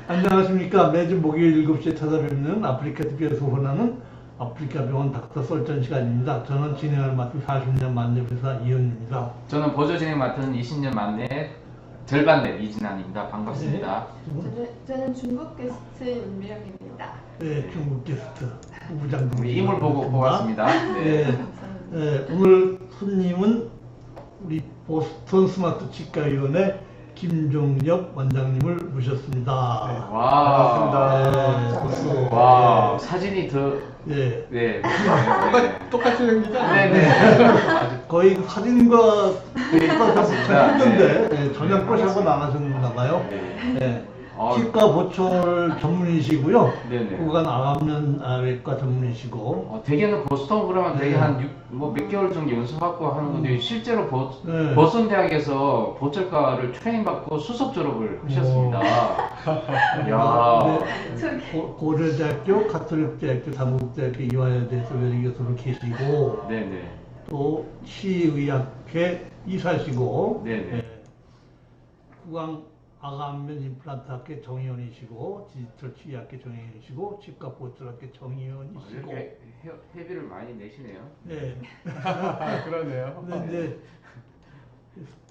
안녕하십니까. 매주 목요일 7시에 찾아뵙는 아프리카 TV에서 원하는 아프리카 병원 닥터 썰전 시간입니다. 저는 진행을 맡은 40년 만렙의사 이현입니다. 저는 보조 진행 맡은 20년 만렙 절반렙 이진환입니다. 반갑습니다. 저는 중국 게스트 윤미령입니다. 네, 중국 게스트 부부장님. 우리 이물 보고 고맙습니다. 네. 네, 오늘 손님은 우리 보스턴 스마트 치과의원의 김종엽 원장님을 모셨습니다. 와, 네, 박수. 와, 사진이 더, 네. 네, 똑같이 생기지 않아요? 네네. 거의 사진과 똑같습니다. 힘든데 네, 전혀 꼬샵은 안 하셨나 봐요. 네. 네. 아, 치과 보철 전문이시고요. 네네. 구강 암면외과 전문이시고. 대개는 보스턴 그러면 되게 네. 한 몇 개월 정도 연수받고 하는 건데 실제로 네. 보스턴 대학에서 보철과를 트레이닝 받고 수석 졸업을 하셨습니다. 야, 네. 고려대학교, 가톨릭대학교, 단국대학교 이화여대에서 외래교수로 계시고 네네. 또 시의학회 이사시고 네네. 네. 구강 아가암면 임플란트학회 정의원이시고 디지털 치의학회 정의원이시고 치과 보철학회 정의원이시고. 이렇게 회비를 많이 내시네요. 네. 그러네요. 근데 이제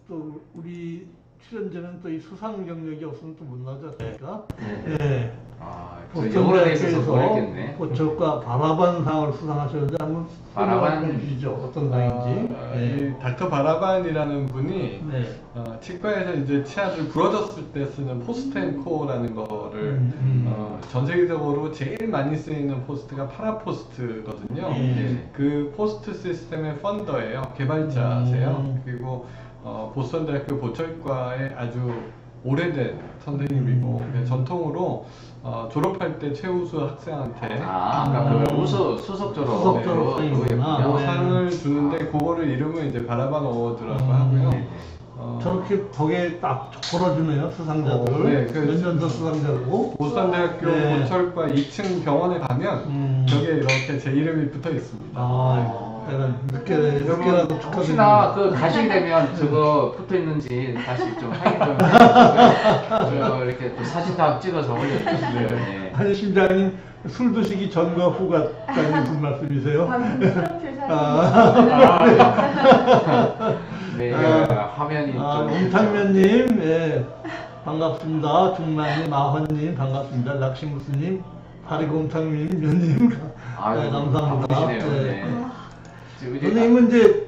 또 우리 출연자는 또 이 수상 경력이 없으면 또 못 나오지 않습니까? 네. 아, 저 영어로 돼 있어서 모르겠네. 보철과 바라반상을 수상하셨는데 한번 바라반 주시죠. 어떤 상인지. 이 닥터 바라반이라는 분이 네. 치과에서 이제 치아를 부러졌을 때 쓰는 포스트앤코라는 거를 전 세계적으로 제일 많이 쓰이는 포스트가 파라포스트거든요. 네. 그 포스트 시스템의 펀더예요. 개발자세요. 그리고 보스턴대학교 보철과의 아주 오래된 선생님이고 전통으로 졸업할 때 최우수 학생한테 그러니까 그 수석 졸업 수석 졸업생이구나. 그 네. 상을 주는데 그거를 이름은 이제 바라반 어워드라고 하고요. 저렇게 벽에 딱 걸어주네요, 수상자들. 네, 그 몇 년도 수상자고. 보스턴대학교 네. 보철과 2층 병원에 가면 벽에 이렇게 제 이름이 붙어 있습니다. 아, 내가 늦게라도 혹시나 그 가시게 되면 저거 붙어 있는지 다시 좀 확인 좀 해주시고요. 저 이렇게 또 사진 다 찍어서 올려주시고요. 네. 한 심장님 술 드시기 전과 후가까지 무슨 말씀이세요? 방금 프로필 네, 화면이 좀. 옹탕면님, 예, 반갑습니다. 중란님, 아헌님, 반갑습니다. 락시무스님, 파리곰탕님, 면님, 네, 감사합니다. 바쁘시네요. 네. 네. 지금 이제 선생님은 이제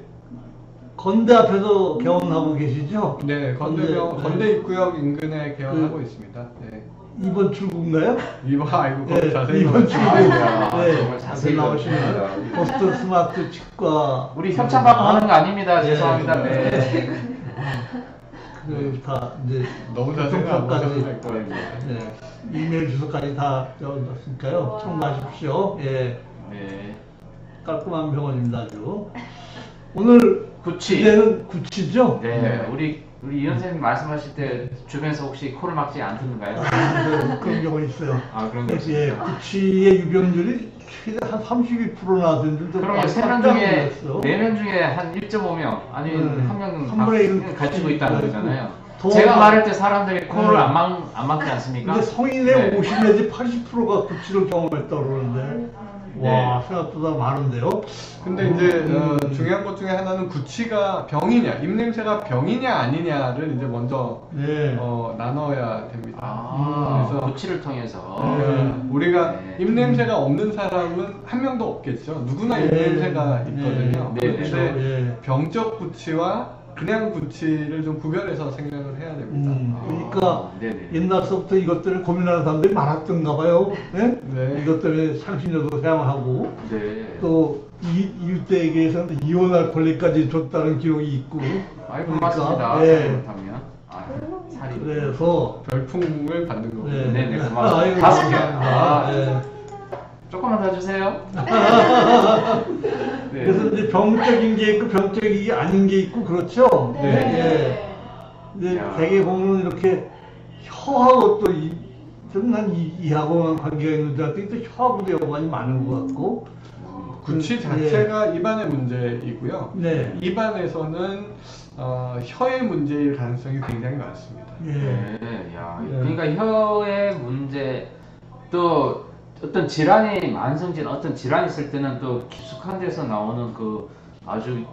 건대 앞에서 개원하고 계시죠? 네, 건대 입구역 인근에 개원하고 있습니다. 네. 이번 출구인가요? 아이고 네, 자세히 이번 보세요. 출구. 아이고야, 네, 정말 자세히 나오시면 보십니다. 보스턴 스마트 치과. 우리 협찬받고 하는 거 아닙니다. 네. 죄송합니다. 네. 다 이제 너무 자세히 안 보셔도 교통편까지, 될 거예요. 네, 이메일 주소까지 다 적어놨으니까요. 참고하십시오. 예, 네. 깔끔한 병원입니다. 아주. 오늘 구치. 주제는 구치죠? 네. 우리 이 선생님 말씀하실 때 주변에서 혹시 코를 막지 않던가요? 그런 경우 있어요. 아, 그런 거 예, 있어요. 구치의 유병률이 최대 한 32% 나왔는데 그러면 3명 중에 4명 중에 한 1.5명 아니면 한 명은 한 분의 일은 가지고 구치 있다는 있고. 거잖아요. 더 제가 많- 말할 때 사람들이 코를 네. 안 막지 않습니까? 근데 성인의 네. 50 내지 80%가 구치를 경험했다고 그러는데 와, 생각보다 많은데요? 근데 이제 중요한 것 중에 하나는 구취가 병이냐, 입냄새가 병이냐 아니냐를 이제 먼저 네. 나눠야 됩니다. 아, 그래서 구치를 통해서. 우리가 네. 입냄새가 없는 사람은 한 명도 없겠죠. 누구나 네. 입냄새가 있거든요. 네. 네. 그렇죠. 근데 예. 병적 구취와 그냥 구취를 좀 구별해서 생각을 해야 됩니다. 그러니까 네네. 옛날서부터 이것 때문에 고민하는 사람들이 많았던가 봐요. 네? 네. 이것 때문에 향신료도 사용하고 네. 또 이웃대에게서는 이혼할 권리까지 줬다는 기록이 있고. 아이 고맙습니다. 네. 그렇다면. 아, 살이. 그래서 별풍을 받는 거고. 네. 네네, 고맙습니다. 아이고, 5개. 감사합니다. 아, 네. 조금만 더 주세요. 네. 그래서 이제 병적인 게 있고 병적이 아닌 게 있고 그렇죠. 네. 예. 근데 야. 대개 보면 이렇게 혀하고 또 좀난 이하고만 관계가 있는 줄 알았더니 또 혀하고도 연관이 많은 것 같고 구취 자체가 입안의 문제이고요. 네. 입안에서는 혀의 문제일 가능성이 굉장히 많습니다. 예. 네, 야, 예. 그러니까 혀의 문제 또 어떤 질환이 만성질 어떤 질환이 있을 때는 또 깊숙한 데서 나오는 그 아주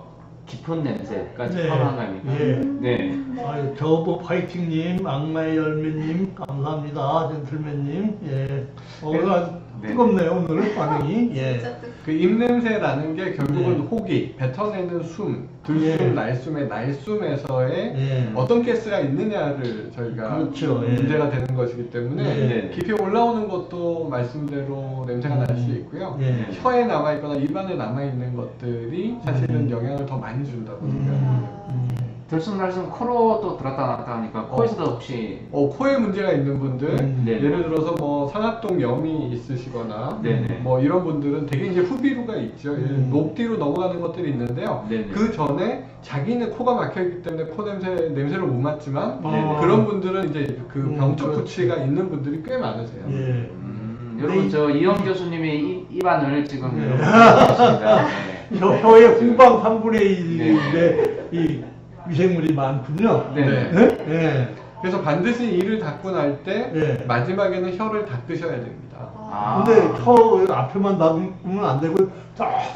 깊은 냄새까지 네. 포함한 거 아닙니까? 예. 네. 아유, 저보 파이팅님, 악마의 열매님, 감사합니다. 젠틀맨님, 예. 오늘 아주 네. 뜨겁네요, 오늘 반응이. 예. 진짜 뜻. 그 입냄새라는 게 결국은 네. 호기, 뱉어내는 숨, 들숨, 예. 날숨의 날숨에서의 예. 어떤 가스가 있느냐를 저희가 그렇죠. 예. 문제가 되는 것이기 때문에 네. 깊이 올라오는 것도 말씀대로 냄새가 날 수 있고요. 예. 혀에 남아있거나 입안에 남아있는 것들이 사실은 영향을 더 많이 준다고 생각합니다. 들숨날숨 코로도 들었다 놨다 하니까 코에서도 혹시 코에 문제가 있는 분들, 네. 예를 들어서 뭐 상악동염이 있으시거나 네네. 뭐 이런 분들은 되게 이제 후비루가 있죠. 음. 높디로 넘어가는 것들이 있는데요. 네네. 그 전에 자기는 코가 막혀있기 때문에 코 냄새를 못 맡지만 네네. 그런 분들은 이제 그 병적 그렇죠. 구취가 있는 분들이 꽤 많으세요. 예. 여러분 저 이영 교수님의 입안을 지금 네. 여러분 보셨습니다. 네. 혀의 후방 3분의 1인데 네. 이 미생물이 많군요. 네. 예? 예. 그래서 반드시 이를 닦고 날 때 네. 마지막에는 혀를 닦으셔야 됩니다. 아. 근데 혀 앞에만 놔두면 안 되고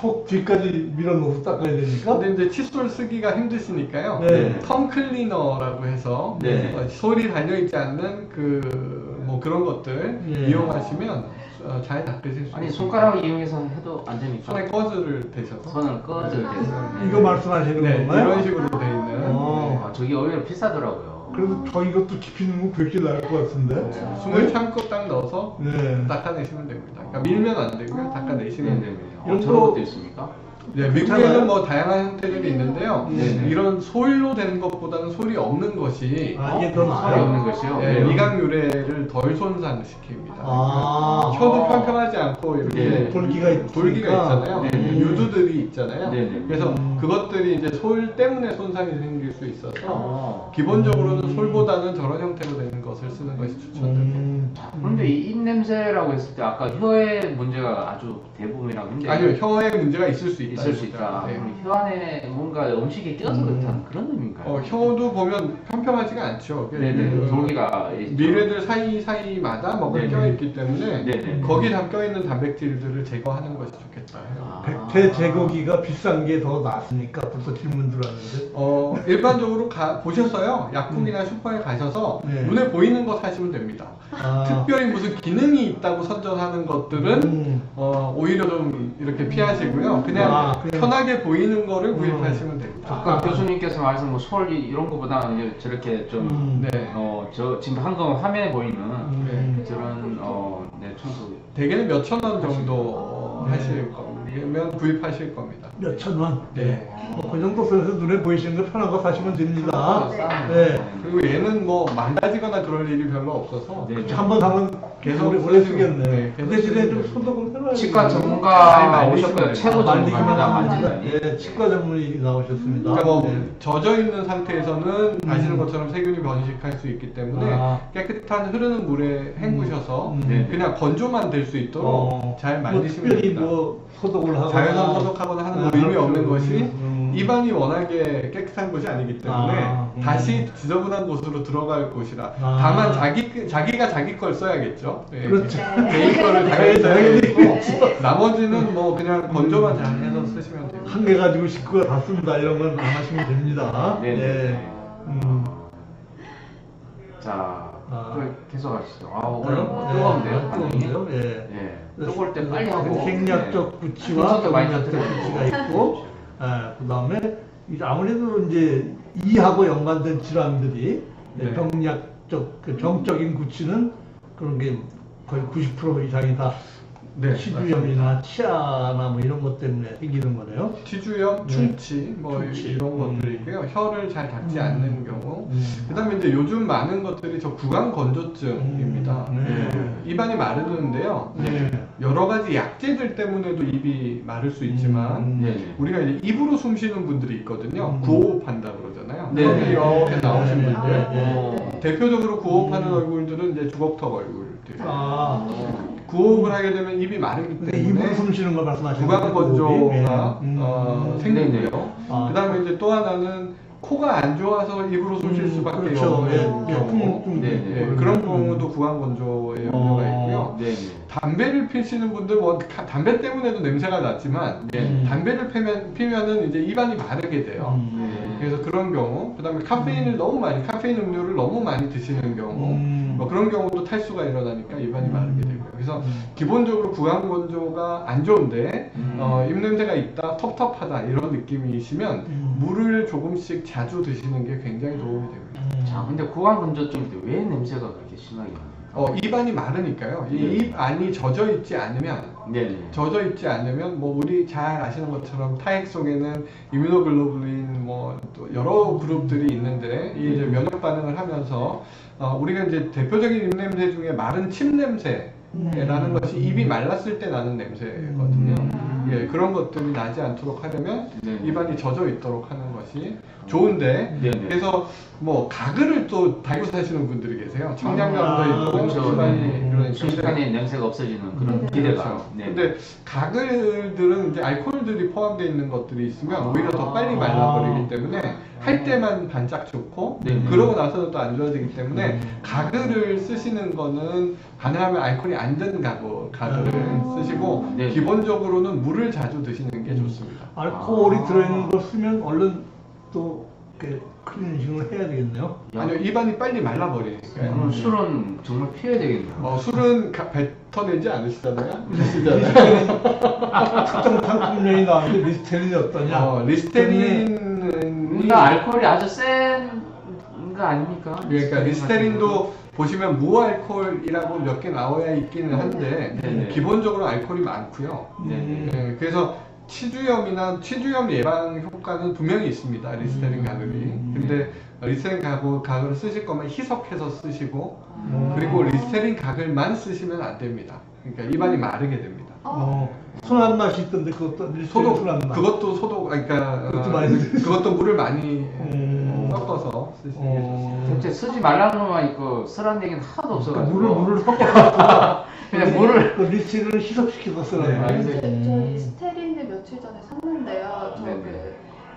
쭉 뒤까지 밀어넣어서 닦아야 되니까. 근데 이제 칫솔 쓰기가 힘드시니까요. 네. 텀 클리너라고 해서 네. 솔이 달려있지 않는 뭐 그런 것들 네. 이용하시면 잘 닦으실 수 아니 있습니다. 손가락을 이용해서 해도 안 됩니까? 손에 꺼즈를 대셔서 손을 꺼져 이렇게 해서. 이거 말씀하시는 네, 건가요? 이런 식으로 돼 있는 어. 아, 저기 오히려 비싸더라고요. 그래서 저 이것도 깊이 넣으면 그렇게 나을 것 같은데. 네, 숨을 참고 딱 넣어서 네. 닦아내시면 됩니다. 그러니까 밀면 안 되고요. 닦아내시면 네네네. 됩니다. 이런 저런 거- 것도 있습니까? 네, 괜찮아요? 미국에는 뭐 다양한 형태들이 있는데요. 네네. 이런 솔로 되는 것보다는 솔이 없는 것이 아, 이게 더 소리 나아요? 없는 것이요? 네, 네. 미각 유래를 덜 손상시킵니다. 아. 혀도 평평하지 않고 이렇게 네. 돌기가 있으니까. 돌기가 있잖아요. 네네. 유두들이 있잖아요. 네네. 그래서 그것들이 이제 솔 때문에 손상이 생길 수 있어서 어. 기본적으로는 솔보다는 저런 형태로 되는 것을 쓰는 것이 추천됩니다. 그런데 이 입냄새라고 했을 때 아까 혀의 문제가 아주 대부분이라고 했는데 아니요, 혀에 문제가 있을 수 있다. 있을 수 있다. 네. 그럼 혀 안에 뭔가 음식이 껴서 그렇다는 그런 의미인가요? 혀도 보면 평평하지가 않죠. 네네. 그 돌기가 있죠. 미래들 사이사이마다 뭐가 네네. 껴있기 때문에 네네. 거기 담겨있는 단백질들을 제거하는 것이 좋겠다. 아. 백태 제거기가 비싼 게 더 낫습니까? 벌써 질문 들어왔는데. 일반적으로 보셔서요. 약국이나 슈퍼에 가셔서 네. 눈에 보이는 거 사시면 됩니다. 아. 특별히 무슨 기능이 있다고 선전하는 것들은 오히려 좀 이렇게 피하시고요. 그냥 편하게 보이는 거를 구입하시면 됩니다. 아까 교수님께서 말씀 뭐솔 이런 거보다는 이제 저렇게 좀 네. 저 지금 방금 화면에 보이는 네. 저런 네, 청소 대개는 몇천 원 정도 네. 하실 거면 구입하실 겁니다. 몇천 원. 네. 그 정도 선에서 눈에 보이시는 거 편한 거 사시면 됩니다. 네. 네. 그리고 얘는 뭐 망가지거나 그럴 일이 별로 없어서 네. 한 번 사면 계속 오래 쓰시면- 쓰겠네. 네, 그 계속 대신에 쓰시면 좀 됩니다. 소독을 해놔야 치과 되겠네. 전문가 많이 오셨고요. 만지시면 최고 전문가입니다. 만지기만 만지다니. 예, 치과 전문의 나오셨습니다. 그러니까 뭐 네. 젖어 있는 상태에서는 아시는 것처럼 세균이 번식할 수 있기 때문에 아. 깨끗한 흐르는 물에 헹구셔서 네. 그냥 건조만 될 수 있도록 잘 뭐 말리시면 특별히 됩니다. 뭐 소독을 하거나 자연산 소독하거나 하는 거 의미 없는 것이 음. 입안이 워낙에 깨끗한 곳이 아니기 때문에 아, 다시 지저분한 곳으로 들어갈 곳이라 아. 다만 자기가 자기 걸 써야겠죠. 네. 그렇죠. 개인 거를 당연히 당연히 써야겠고 나머지는 뭐 그냥 건조만 잘 해서 쓰시면 됩니다. 한 개 가지고 식구가 다 쓴다 이런 건 안 하시면 됩니다. 네, 네. 예. 음. 자, 아. 계속 하시죠. 오늘 뜨거운데요, 반응이? 뜨거운데요? 예. 예. 뜨거울 때 빨리 하고. 생략적 네. 구취와 순서도 많이 병약적 터뜨리고. 구취가 있고, 그 다음에 아무래도 이제 이하고 연관된 질환들이 네. 병약적, 그 정적인 구취는 그런 게 거의 90% 이상이 다 네, 치주염이나 치아나 뭐 이런 것 때문에 생기는 거네요. 치주염, 네. 충치, 뭐 충치. 이런 것들이고요. 혀를 잘 닦지 않는 경우. 음. 그다음에 이제 요즘 많은 것들이 저 구강 건조증입니다. 네. 입안이 마르는데요. 네. 여러 가지 약재들 때문에도 입이 마를 수 있지만 네네. 우리가 이제 입으로 숨 쉬는 분들이 있거든요. 구호흡한다 그러잖아요. 네. 여기 이렇게 나오신 네. 분들. 네. 대표적으로 구호흡하는 얼굴들은 이제 주걱턱 얼굴들. 아, 구호흡을 하게 되면 입이 마르기 근데 입으로 때문에 숨 쉬는 걸 말씀하시는 구강 건조가 거고. 생기고요. 아. 그다음에 이제 또 하나는 코가 안 좋아서 입으로 숨 쉴 수밖에 그렇죠. 없는 예, 경우. 네, 그런 경우도 구강 건조의 염려가 있고요. 네네. 담배를 피시는 분들 뭐 담배 때문에도 냄새가 났지만 네. 담배를 피면은 이제 입안이 마르게 돼요. 네. 그래서 그런 경우, 그다음에 카페인 음료를 너무 많이 드시는 경우, 뭐 그런 경우도 탈수가 일어나니까 입안이 마르게 되고요. 그래서 기본적으로 구강 건조가 안 좋은데 입 냄새가 있다, 텁텁하다 이런 느낌이시면 물을 조금씩 자주 드시는 게 굉장히 도움이 됩니다. 자, 근데 구강 건조증 때 왜 냄새가 그렇게 심하게 나요? 입안이 마르니까요. 이 네. 입 안이 젖어 있지 않으면 네네. 젖어 있지 않으면 뭐 우리 잘 아시는 것처럼 타액 속에는 이뮤노글로불린 뭐 또 여러 그룹들이 있는데 이 이제 면역 반응을 하면서 우리가 이제 대표적인 입 냄새 중에 마른 침 냄새라는 것이 입이 말랐을 때 나는 냄새거든요. 예, 그런 것들이 나지 않도록 하려면 네. 입안이 젖어 있도록 하는 것이 좋은데 네, 네. 그래서 뭐 가글을 또 달고 사시는 분들이 계세요. 청량감도 있고 그렇죠. 입안이 네. 그런 순식간에 냄새가 없어지는 그런 기대감. 그렇죠. 네. 근데 가글들은 이제 알코올들이 포함되어 있는 것들이 있으면 오히려 더 빨리 말라버리기 때문에 할 때만 반짝 좋고 네. 그러고 나서는 또 안 좋아지기 때문에 가글을 쓰시는 거는 가능하면 알코올이 안 든 가글을 쓰시고 네. 기본적으로는 물을 자주 드시는 게 좋습니다. 알코올이 들어있는 걸 쓰면 얼른 또 이렇게 클리닝을 해야 되겠네요. 아니요, 입안이 빨리 말라버리니까요. 그럼 술은 정말 피해야 되겠네요. 술은 뱉어내지 않으시잖아요. 드시잖아요. 특정 상품명이 나왔는데 리스테린이 어떠냐? 리스테린은 나 알코올이 아주 센 거 아닙니까? 그러니까 리스테린도 보시면 무알코올이라고 몇 개 나와야 있기는 한데 네네. 기본적으로 알코올이 많고요. 네네. 그래서 치주염이나 치주염 예방 효과는 분명히 있습니다. 리스테린 가글이. 근데 리스테린 가글을 쓰실 거면 희석해서 쓰시고 그리고 리스테린 가글만 쓰시면 안 됩니다. 그러니까 입안이 마르게 됩니다. 순한 맛이 있던데 그것도 리스테린 소독, 순한 맛. 그것도 소독, 그러니까 그것도 많이 그것도 물을 많이 섞어서 쓰시는 게 좋습니다. 진짜 쓰지 말라는 것만 있고 쓰라는 얘기는 하나도 없어가지고 물을 섞어서 그냥 물을 그 리스테린을 희석시켜서 쓰는 네, 거예요. 알겠어요. 저 리스테린을 며칠 전에 샀는데요. 저 네네. 그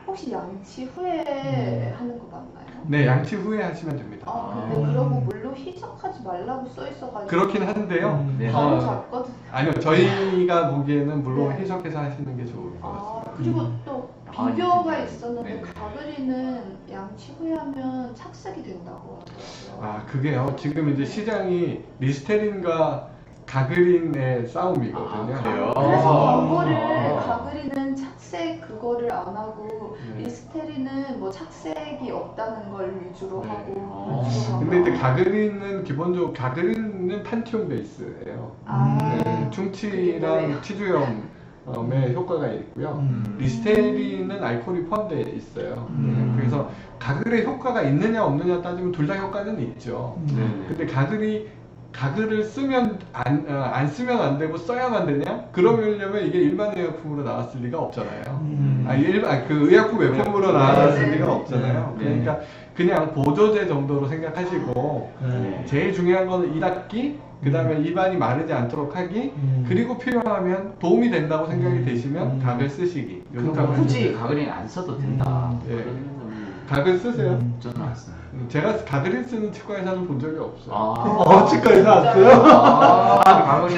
혹시 양치 후에 하는 거 맞나요? 네, 양치 후에 하시면 됩니다. 근데 그러고 물로 희석하지 말라고 써 있어가지고 그렇긴 한데요. 네. 바로 잤거든요. 아니요, 저희가 보기에는 물론 희석해서 하시는 게 좋을 것 같습니다. 그리고 또 아, 비교가 네. 있었는데 네. 가글이는 양치 후에 하면 착색이 된다고 하더라고요. 그게요. 지금 이제 시장이 리스테린과 가글린의 싸움이거든요. 그래요? 그래서 아. 광고를 가글이는 착색 그거를 안 하고 네. 리스테린은 뭐 착색이 없다는 걸 위주로 네. 하고 위주로 하고. 근데 이제 가글린은 기본적으로 가글린은 판티온 베이스예요. 네, 충치랑 치주염의 효과가 있고요. 리스테린은 알코올이 포함되어 있어요. 그래서 가글의 효과가 있느냐 없느냐 따지면 둘 다 효과는 있죠. 네. 근데 가글을 쓰면 안 쓰면 안 되고 써야만 되냐? 그러려면 이게 일반 의약품으로 나왔을 리가 없잖아요. 그 의약품 외품으로 나왔을 리가 없잖아요. 네. 그러니까 그냥 보조제 정도로 생각하시고 네. 제일 중요한 거는 이 닦기, 그 다음에 입안이 마르지 않도록 하기, 그리고 필요하면 도움이 된다고 생각이 되시면 가글 쓰시기. 요 생각을 굳이 해주세요. 가글이 안 써도 된다. 예. 그런 의미. 가글 쓰세요. 저는 안 써요. 제가 가글을 쓰는 치과의사는 본 적이 없어요. 치과에서 왔어요? 가글이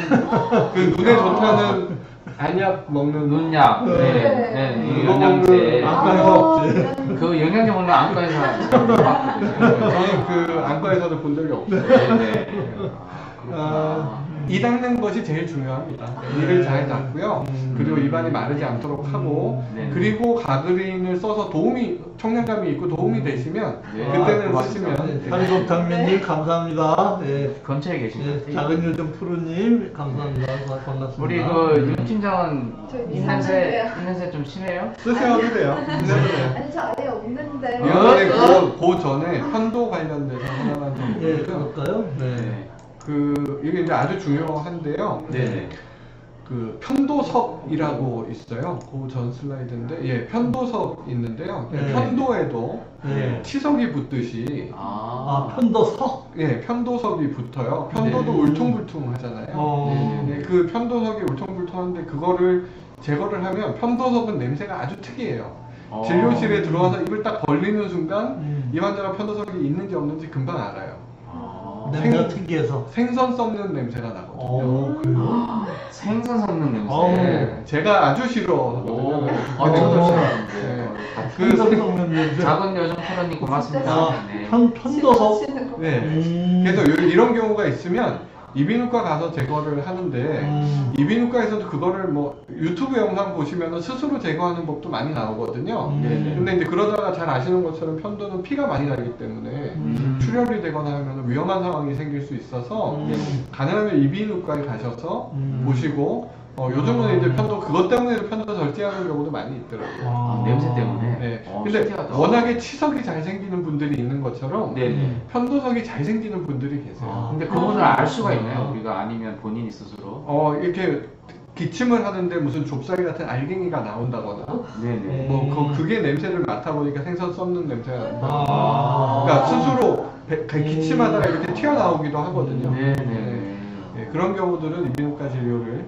그 눈에 좋다는 안약 먹는 눈약, 네, 네. 네, 그거 영양제. 먹는 안과에서 없지. 그 영양제 먹는 안과에서 처음 봤거든요. 저는 그 안과에서도 본 적이 없어요. 네. 그렇구나. 이 닦는 것이 제일 중요합니다. 이를 잘 닦고요. 그리고 입안이 마르지 않도록 하고, 네. 그리고 가글린을 써서 청량감이 있고 도움이 되시면 네. 그때는 고맙습니다. 쓰시면 한국당면님 감사합니다. 네. 근처에 계신 것 네, 같아요. 작은 요정 프로님 감사합니다. 반갑습니다. 우리 그 윤 팀장은 저희 입냄새 좀 심해요? 쓰셔도 돼요. 쓰셔도 돼요. 아니 저 아예 없는데. 이번에 그 전에 편도 관련돼서 하나만 좀 예, 보고요. 그럴까요? 네. 네. 이게 이제 아주 중요한데요. 네. 그 편도석이라고 있어요. 그 전 슬라이드인데, 예, 편도석 있는데요. 네. 편도에도 네. 치석이 붙듯이, 아, 편도석? 예, 편도석이 붙어요. 편도도 네. 울퉁불퉁하잖아요. 네, 그 편도석이 울퉁불퉁한데 그거를 제거를 하면 편도석은 냄새가 아주 특이해요. 진료실에 들어와서 입을 딱 벌리는 순간 이 환자가 편도석이 있는지 없는지 금방 알아요. 냄새가 특이해서. 생선 썩는 냄새가 나거든요. 그래요? 생선 섞는 냄새. 네, 제가 아주 싫어하거든요. 오. 근데 저도 어. 싫어하는데. 네. 그 생선 썩는 냄새. 작은 여정 프로님 고맙습니다. 아, 네. 편도석? 씹어지는 거. 네. 그래서 이런 경우가 있으면 이비인후과 가서 제거를 하는데 이비인후과에서도 그거를 뭐 유튜브 영상 보시면 스스로 제거하는 법도 많이 나오거든요. 네네. 근데 이제 그러다가 잘 아시는 것처럼 편도는 피가 많이 나기 때문에 출혈이 되거나 하면 위험한 상황이 생길 수 있어서 가능하면 이비인후과에 가셔서 보시고 요즘은 이제 편도 그것 때문에 편도 절제하는 경우도 많이 있더라고요. 아, 냄새 때문에. 네. 어, 근데 신기하다. 워낙에 치석이 잘 생기는 분들이 있는 것처럼 네네. 편도석이 잘 생기는 분들이 계세요. 아, 근데 그분을 알 수가 있나요? 우리가 아니면 본인이 스스로? 이렇게 기침을 하는데 무슨 좁쌀 같은 알갱이가 나온다거나 네네. 그게 냄새를 맡아보니까 생선 썩는 냄새가 난다. 아. 그러니까 스스로 기침하다가 이렇게 튀어나오기도 하거든요. 네네. 네, 그런 경우들은 이비인후과 진료를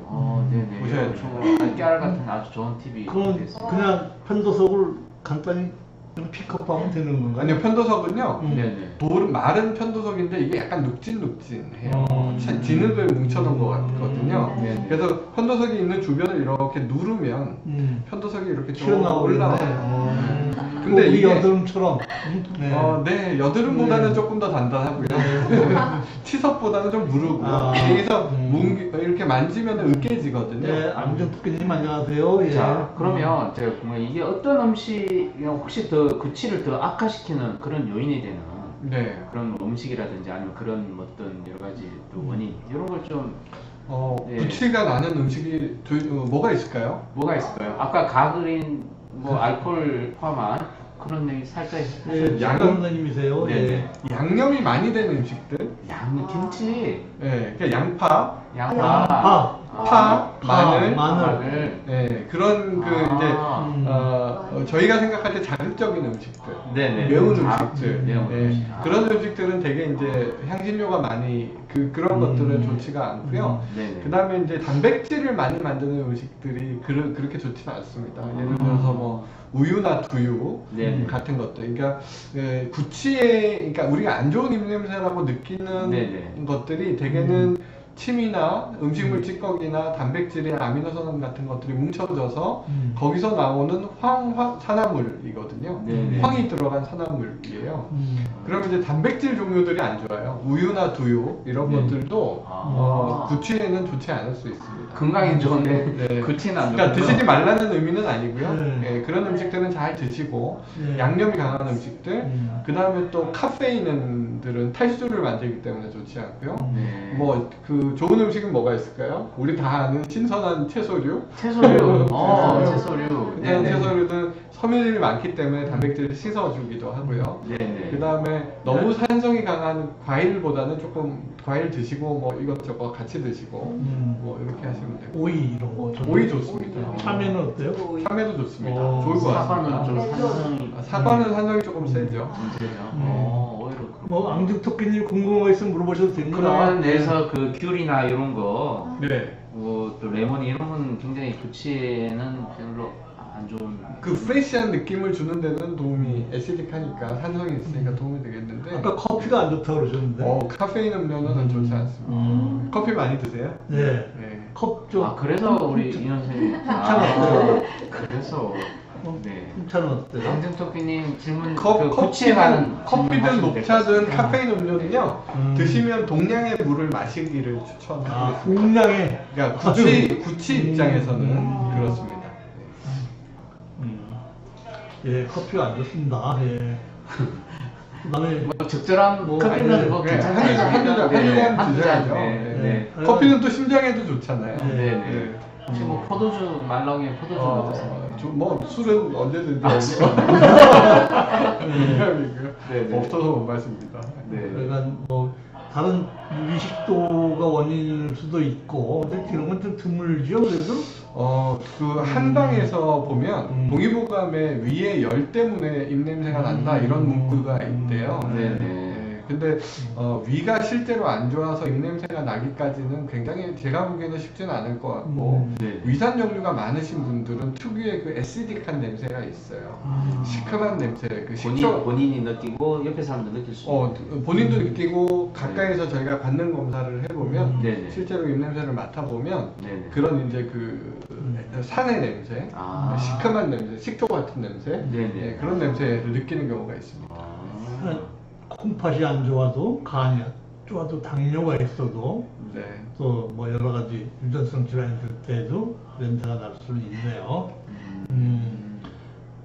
네네. 보셔야죠. 깨알 같은 아주 좋은 팁이 그건 됐습니다. 그냥 편도석을 간단히 좀 픽업하면 되는 건가요? 아니요, 편도석은요. 네네. 마른 편도석인데 이게 약간 눅진눅진해요. 음. 진흙을 뭉쳐놓은 것 같거든요. 네네. 그래서 편도석이 있는 주변을 이렇게 누르면 편도석이 이렇게 쭉 올라와요. 튀어나오겠네. 근데 우리 이게 여드름처럼. 네. 네, 여드름보다는 네. 조금 더 단단하고요. 치석보다는 좀 무르고요. 아. 여기서 이렇게 만지면 으깨지거든요. 네, 안정특기님 안녕하세요. 예. 자, 그러면 제가 궁금해 이게 어떤 음식이 혹시 더 구취를 더 악화시키는 그런 요인이 되는 네. 그런 음식이라든지 아니면 그런 어떤 여러 가지 또 원인 이런 걸 좀 네. 구취가 나는 음식이 뭐가 있을까요? 뭐가 있을까요? 아까 가그린 뭐 알코올 포함한 그런 얘기 살짝 예, 양- 양원님이세요. 네네. 예. 양념이 많이 된 음식들. 양 김치, 네, 그러니까 양파, 양파, 파, 마늘. 마늘. 네, 그런 저희가 생각할 때 자극적인 음식들. 네네. 매운 자, 음식들. 매운 네, 음식. 그런 음식들은 되게 이제 향신료가 많이 그런 것들은 좋지가 않고요. 네네. 그 다음에 이제 단백질을 많이 만드는 음식들이 그렇게 좋지는 않습니다. 예를 들어서 뭐 우유나 두유 네네. 같은 것들. 그러니까 구취에, 그러니까 우리가 안 좋은 입냄새라고 느끼는 네네. 것들이 대개는 침이나 음식물 찌꺼기나 단백질이나 아미노산 같은 것들이 뭉쳐져서 거기서 나오는 산화물이거든요. 네네. 황이 들어간 산화물이에요. 그러면 이제 단백질 종류들이 안 좋아요. 우유나 두유 이런 네. 것들도 아. 구취에는 좋지 않을 수 있습니다. 건강엔 좋은데 네. 구취는 안 그러니까 좋고요. 드시지 말라는 의미는 아니고요. 네. 예, 그런 음식들은 잘 드시고 네. 양념이 강한 음식들, 그 다음에 또 카페인들은 탈수를 만들기 때문에 좋지 않고요. 네. 뭐 그 좋은 음식은 뭐가 있을까요? 우리 다 아는 신선한 채소류. 채소류. 채소류. 신선한 채소류는 섬유질이 많기 때문에 단백질을 씻어주기도 하고요. 네네. 그 다음에 너무 산성이 강한 과일보다는 조금 과일 드시고 뭐 이것저것 같이 드시고 뭐 이렇게 하시면 되고. 오이 이런 거. 저는. 오이 좋습니다. 참외는 어때요? 참외도 좋습니다. 오, 좋을 것 사과는 같습니다. 좀 산성이 사과는 산성이 조금 세죠. 문제예요. 오히려 그렇고. 뭐 앙증토끼님 궁금한 거 있으면 물어보셔도 됩니다. 그런 데서 그 귤이나 이런 거, 네. 뭐 또 레몬 이런 건 굉장히 구취에는 별로 안 좋은. 그 프레시한 느낌을 주는 데는 도움이 애시딕하니까 산성이 있으니까 도움이 되겠는데 아까 커피가 안 좋다고 그러셨는데. 카페인 음료는 좋지 않습니다. 커피 많이 드세요? 네. 네. 컵 좀. 아 그래서 우리 이현 선생님. 괜찮았어요. 그래서 네. 흰차는 어때요? 강정토끼님 질문 그 구취에 커피든 관한 질문하시면 될 녹차든 것 같습니다. 카페인 음료는요 드시면 동량의 물을 마시기를 추천합니다. 공량에. 그러니까 구취 입장에서는 그렇습니다. 예, 커피가 안 좋습니다. 예. 그다음에 뭐 적절한 뭐 커피는 뭐 네, 괜찮지 한잔 않습니까? 드셔야죠. 네. 네. 커피는 또 심장에도 좋잖아요. 네. 네. 혹시 뭐 포도주 말랑에 포도주 어떠세요? 뭐 술은 언제든지 네, 네. 없어서 못 마십니다. 네. 그러니까 뭐 다른 미식도가 원인일 수도 있고, 근데 그런 건 좀 드물죠, 그래도? 그 한방에서 보면 동의보감에 위에 열 때문에 입냄새가 난다 이런 문구가 있대요. 네네. 근데 위가 실제로 안 좋아서 입냄새가 나기까지는 굉장히 제가 보기에는 쉽지는 않을 것 같고 네. 위산 종류가 많으신 분들은 특유의 그 애시딕한 냄새가 있어요. 시큼한 냄새, 그 식초 본인이 느끼고 옆에 사람도 느낄 수 있는. 본인도 느끼고 가까이서 저희가 받는 검사를 해보면 네네. 실제로 입냄새를 맡아보면 네네. 그런 이제 그 산의 냄새, 아. 시큼한 냄새, 식초 같은 냄새, 네네. 그런 냄새를 느끼는 경우가 있습니다. 콩팥이 안 좋아도, 간이 안 좋아도, 당뇨가 있어도, 네. 또 뭐 여러 가지 유전성 질환이 들 때도 냄새가 날 수는 있네요.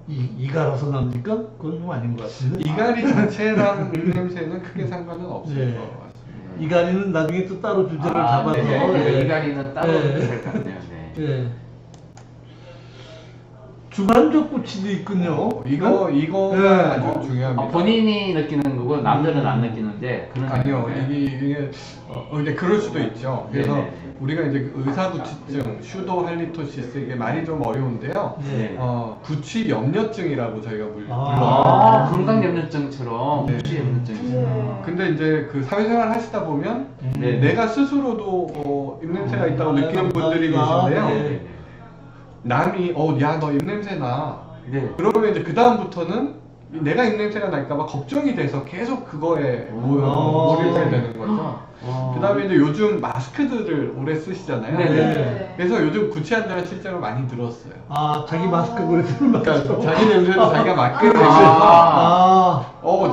이가라서 납니까? 그건 좀 아닌 것 같은데. 이갈이 자체랑 입냄새는 크게 상관은 없을 네. 것 같습니다. 이갈이는 나중에 또 따로 주제를 잡아서. 네네. 예. 이갈이는 따로 예. 될것 같네요. 네. 예. 주관적 구취도 있군요. 이거가 네. 아주 중요합니다. 본인이 느끼는 거고 남들은 안 느끼는데 그런 아니요, 거예요. 이게 이제 그럴 수도 있죠. 그래서 네네. 우리가 이제 그 의사구취증, 슈도할리토시스 이게 말이 좀 어려운데요. 네. 구취 염려증이라고 저희가 불러요. 건강염려증처럼 네. 구취염려증이구나. 근데 이제 그 사회생활 하시다 보면 네. 내가 스스로도 입냄새가 있다고 느끼는 분들이 감사합니다. 계신데요. 네. 남이 야 너 입냄새 나. 네. 그러면 이제 그 다음부터는 내가 입냄새가 날까봐 걱정이 돼서 계속 그거에 몰입하게 되는 거죠. 그 다음에 이제 요즘 마스크들을 오래 쓰시잖아요. 네네. 그래서 요즘 구취 환자가 실제로 많이 늘었어요. 자기 마스크 그래서 그러니까 자기 냄새도 자기가 맡게 되고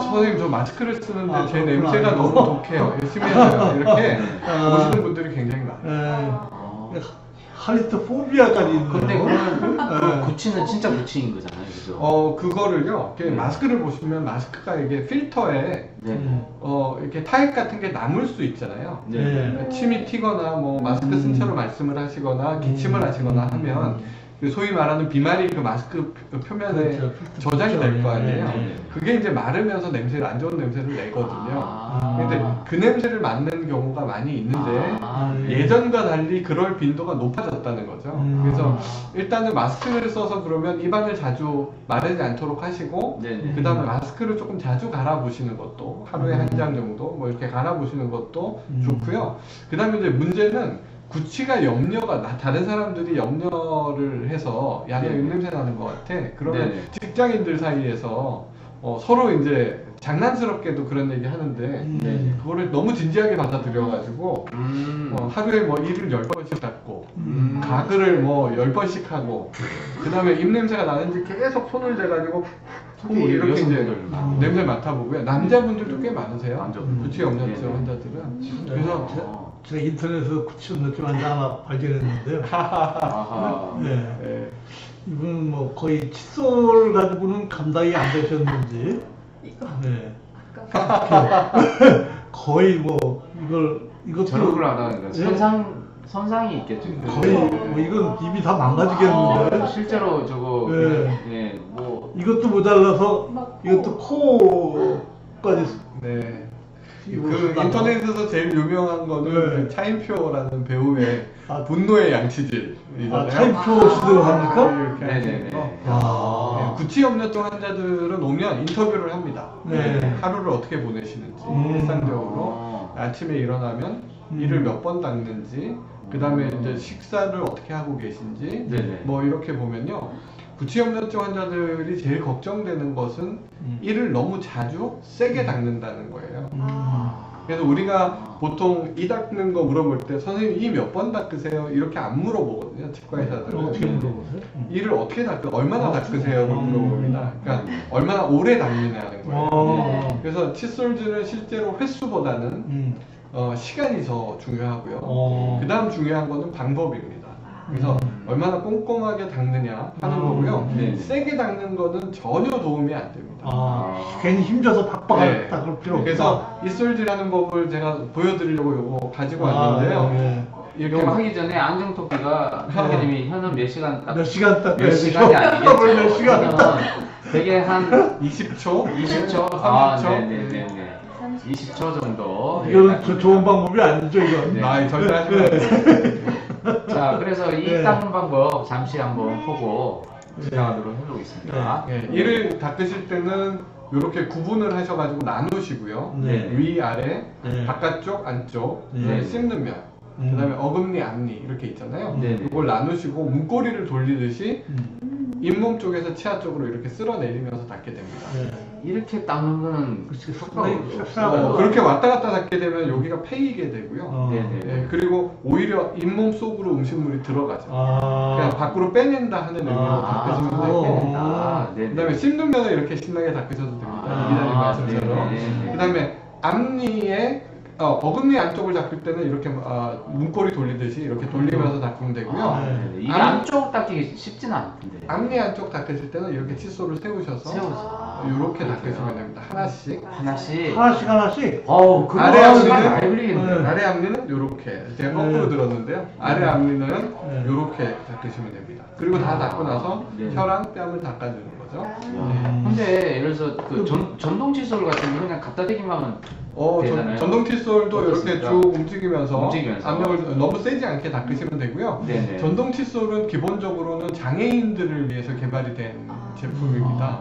선생님 저 마스크를 쓰는데 제 그렇구나. 냄새가 너무 독해요. 열심히 해서요. 이렇게 오시는 분들이 굉장히 많아요. 할리토포비아까지 있는. 근데 그러면 네. 그 구취는 진짜 구취인 거잖아요, 그죠? 그거를요. 이렇게 마스크를 보시면 마스크가 이게 필터에 네. 이렇게 타액 같은 게 남을 수 있잖아요. 네. 침이 튀거나 뭐 마스크 쓴 채로 말씀을 하시거나 기침을 하시거나 하면 그 소위 말하는 비말이 그 마스크 표면에 그렇죠. 저장이 될 거 아니에요. 네. 그게 이제 마르면서 냄새를 안 좋은 냄새를 내거든요. 근데 아. 그 냄새를 맡는 경우가 많이 있는데 네. 예전과 달리 그럴 빈도가 높아졌다는 거죠. 그래서 일단은 마스크를 써서 그러면 입안을 자주 마르지 않도록 하시고 네네. 그 다음에 마스크를 조금 자주 갈아보시는 것도 하루에 한 장 정도 뭐 이렇게 갈아보시는 것도 좋고요. 그 다음에 이제 문제는 구취가 다른 사람들이 염려를 해서 야 너 네네. 입냄새 나는 것 같아. 그러면 네네. 직장인들 사이에서 서로 이제 장난스럽게도 그런 얘기 하는데 그거를 너무 진지하게 받아들여가지고 하루에 뭐 이를 10번씩 닦고 가글을 뭐 10번씩 하고 그 다음에 입냄새가 나는지 계속 손을 대가지고 이렇게 이제 여성분들 냄새 맡아보고요. 남자분들도 꽤 많으세요. 남자분들. 구취 염려증 네네. 환자들은. 그래서 제가 인터넷에서 구취염려증 환자 하나 발견했는데요. 아하. 네. 네. 이분은 뭐 거의 칫솔 가지고는 감당이 안 되셨는지, 네. 거의 뭐 이것도 저런 걸 하다가 예. 선상이 있겠죠. 거의 뭐 이건 입이 다 망가지겠는데. 실제로 저거 네. 네, 뭐 이것도 모자라서 이것도 코까지. 네. 이거 그 쓰다가. 인터넷에서 제일 유명한 거는 네. 그 차인표라는 배우의 분노의 양치질이잖아요. 차인표 씨도 합니까? 이렇게 네네네. 하시는 거. 아. 구취 염려증 환자들은 오면 인터뷰를 합니다. 네. 하루를 어떻게 보내시는지 음. 일상적으로 아침에 일어나면 이를 몇 번 닦는지 그 다음에 이제 식사를 어떻게 하고 계신지 네네. 뭐 이렇게 보면요. 구취 염려증 환자들이 제일 걱정되는 것은 이를 너무 자주 세게 닦는다는 거예요. 그래서 우리가 보통 이 닦는 거 물어볼 때 선생님 이 몇 번 닦으세요? 이렇게 안 물어보거든요. 치과 의사들은. 어떻게 물어보세요? 이를 어떻게 얼마나 닦으세요? 물어봅니다. 그러니까 얼마나 오래 닦느냐는 거예요. 어. 그래서 칫솔질은 실제로 횟수보다는 시간이 더 중요하고요. 그 다음 중요한 거는 방법입니다. 그래서 얼마나 꼼꼼하게 닦느냐 하는 거고요. 네. 세게 닦는 거는 전혀 도움이 안 됩니다. 괜히 힘줘서 박박 네. 닦을 필요 없다. 그래서 입술질하는 법을 제가 보여드리려고 요거 가지고 왔는데요. 네. 이렇게 이거 막 하기 전에 안경토끼가 선생님이 현은 몇 시간 딱 몇 시간 닦아야 몇 시간이 몇 아니겠죠. 시간 현은 되게 한 20초, 20초, 30초. 아, 네네네네. 20초 정도. 이건 좋은 방법이 아니죠, 이건. 네. 아, 절대 하지 마세요. 자, 그래서 이 네. 닦는 방법 잠시 한번 보고 진행하도록 해보겠습니다. 예, 이를 닦으실 때는 이렇게 구분을 하셔가지고 나누시고요. 네. 위, 아래, 네. 바깥쪽, 안쪽, 네. 그다음에 씹는 면, 그다음에 어금니, 앞니 이렇게 있잖아요. 네. 이걸 나누시고 문고리를 돌리듯이 음. 잇몸 쪽에서 치아 쪽으로 이렇게 쓸어내리면서 닦게 됩니다. 네. 이렇게 닦는 거는 그치, 효과가 상당히 없어요. 그렇게 왔다 갔다 닦게 되면 여기가 패이게 되고요. 네네. 예, 그리고 오히려 잇몸 속으로 음식물이 들어가죠. 그냥 밖으로 빼낸다 하는 의미로 닦으시면 되고, 아, 네네. 그다음에 씹는 면을 이렇게 신나게 닦으셔도 됩니다. 이기자님 말씀처럼. 네네. 그다음에 앞니에 어금니 안쪽을 닦을 때는 이렇게 문고리 돌리듯이 이렇게 돌리면서 닦으면 되고요. 아, 네네. 이게 앞- 안쪽 닦기 쉽지는 않던데. 앞니 안쪽 닦으실 때는 이렇게 칫솔을 세우셔서 이렇게 닦으시면 됩니다. 하나씩. 하나씩. 하나씩. 어우, 그거 아래 앞니는- 시간 많이 걸리겠는데. 네. 아래 앞니는 이렇게 제가 거꾸로 네. 들었는데요. 아래 앞니는 네. 이렇게 닦으시면 됩니다. 그리고 다 닦고 나서 네. 혀랑 뺨을 닦아주는 거죠. 야, 근데 예를 들어서 그 전동 칫솔 같은 거 그냥 갖다 대기만 하면 되잖아요. 전동 칫솔도 이렇게 어떻습니까? 쭉 움직이면서 움직이면서. 압력을 너무 세지 않게 닦으시면 되고요. 네네. 전동 칫솔은 기본적으로는 장애인들을 위해서 개발이 된 제품입니다.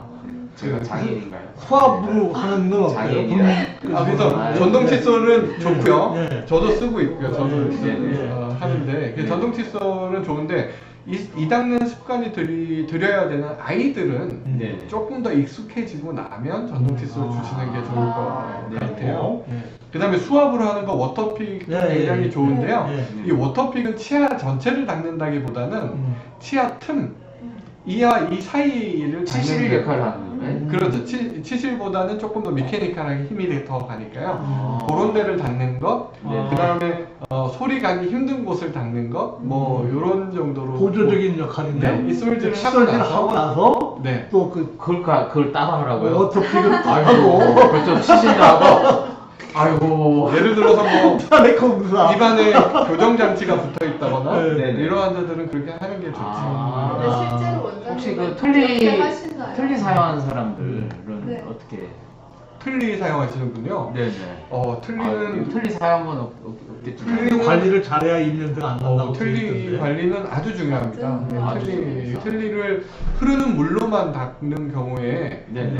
제가 장애인인가요? 수압으로 하는 건 어때요? 장애인이라. 그래서 아, 전동 네. 칫솔은 좋고요. 네. 저도 쓰고 있고요. 저도 네. 네. 하는데 네. 전동 칫솔은 좋은데 이 닦는 습관이 들여야 되는 아이들은 네. 조금 더 익숙해지고 나면 전동 칫솔 주시는 게 좋을 것 네. 같아요. 네. 그 다음에 수압으로 하는 거 워터픽 네, 굉장히 네. 좋은데요. 네. 이 워터픽은 치아 전체를 닦는다기보다는 치아 틈, 이와 이 사이를 치실 닦는 역할을 하는 거예요? 그렇죠. 치실보다는 조금 더 미케니컬하게 힘이 더 가니까요. 아. 그런 데를 닦는 것, 네. 그 다음에 소리 가기 힘든 곳을 닦는 것, 뭐 이런 정도로 보조적인 역할인데 네, 이 솔질을 칫솔질 하고 하고 나서 네. 또 그 그걸 따로 하라고요? 워터픽을 아이고, 하고 그쪽 치실도 하고. 아이고. 예를 들어서 뭐 안에 검사. 입안에 교정 장치가 붙어 있다거나 네. 이러한 데들은 그렇게 하는 게 좋지. 아. 근데 실제로 원장님은 혹시 그 그렇게 하시나요? 틀니 사용하는 사람들은 네. 어떻게? 틀니 사용하시는군요. 네네. 틀니는 틀니 사용은 없겠죠. 틀니 관리를 잘해야 입냄새가 안 난다고 틀니 들었던데. 관리는 아주 중요합니다. 네, 아주 틀니를 흐르는 물로만 닦는 경우에 네네.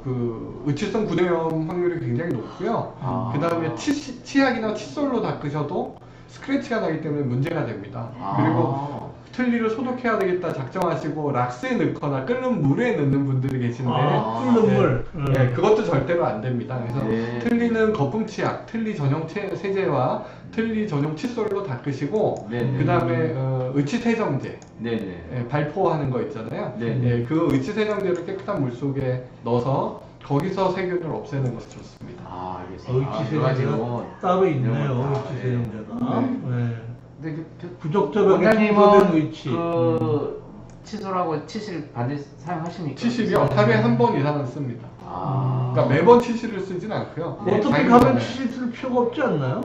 그 의치성 구내염 확률이 굉장히 높고요. 아. 그 다음에 치약이나 칫솔로 닦으셔도 스크래치가 나기 때문에 문제가 됩니다. 그리고 틀니를 소독해야 되겠다 작정하시고 락스에 넣거나 끓는 물에 넣는 분들이 계신데 끓는 물. 네, 그것도 절대로 안 됩니다. 그래서 네. 틀니는 거품 치약, 틀니 전용 세제와 틀니 전용 칫솔로 닦으시고 네네. 그 다음에 의치 세정제 네네. 발포하는 거 있잖아요. 네네. 그 의치 세정제를 깨끗한 물 속에 넣어서 거기서 세균을 없애는 것이 좋습니다. 아, 알겠습니다. 의치 아, 세정제가 그래가지고 따로 있네요. 아, 의치 세정제가. 네. 근데 부적절하게 원장님은 분포된 의치. 그 칫솔하고 치실 반드시 사용하십니까? 치실이요? 하루에 한 번 이상은 씁니다. 아, 그러니까 매번 치실을 쓰진 않고요. 네, 어떻게 자기 가면 전에. 치실 쓸 필요가 없지 않나요?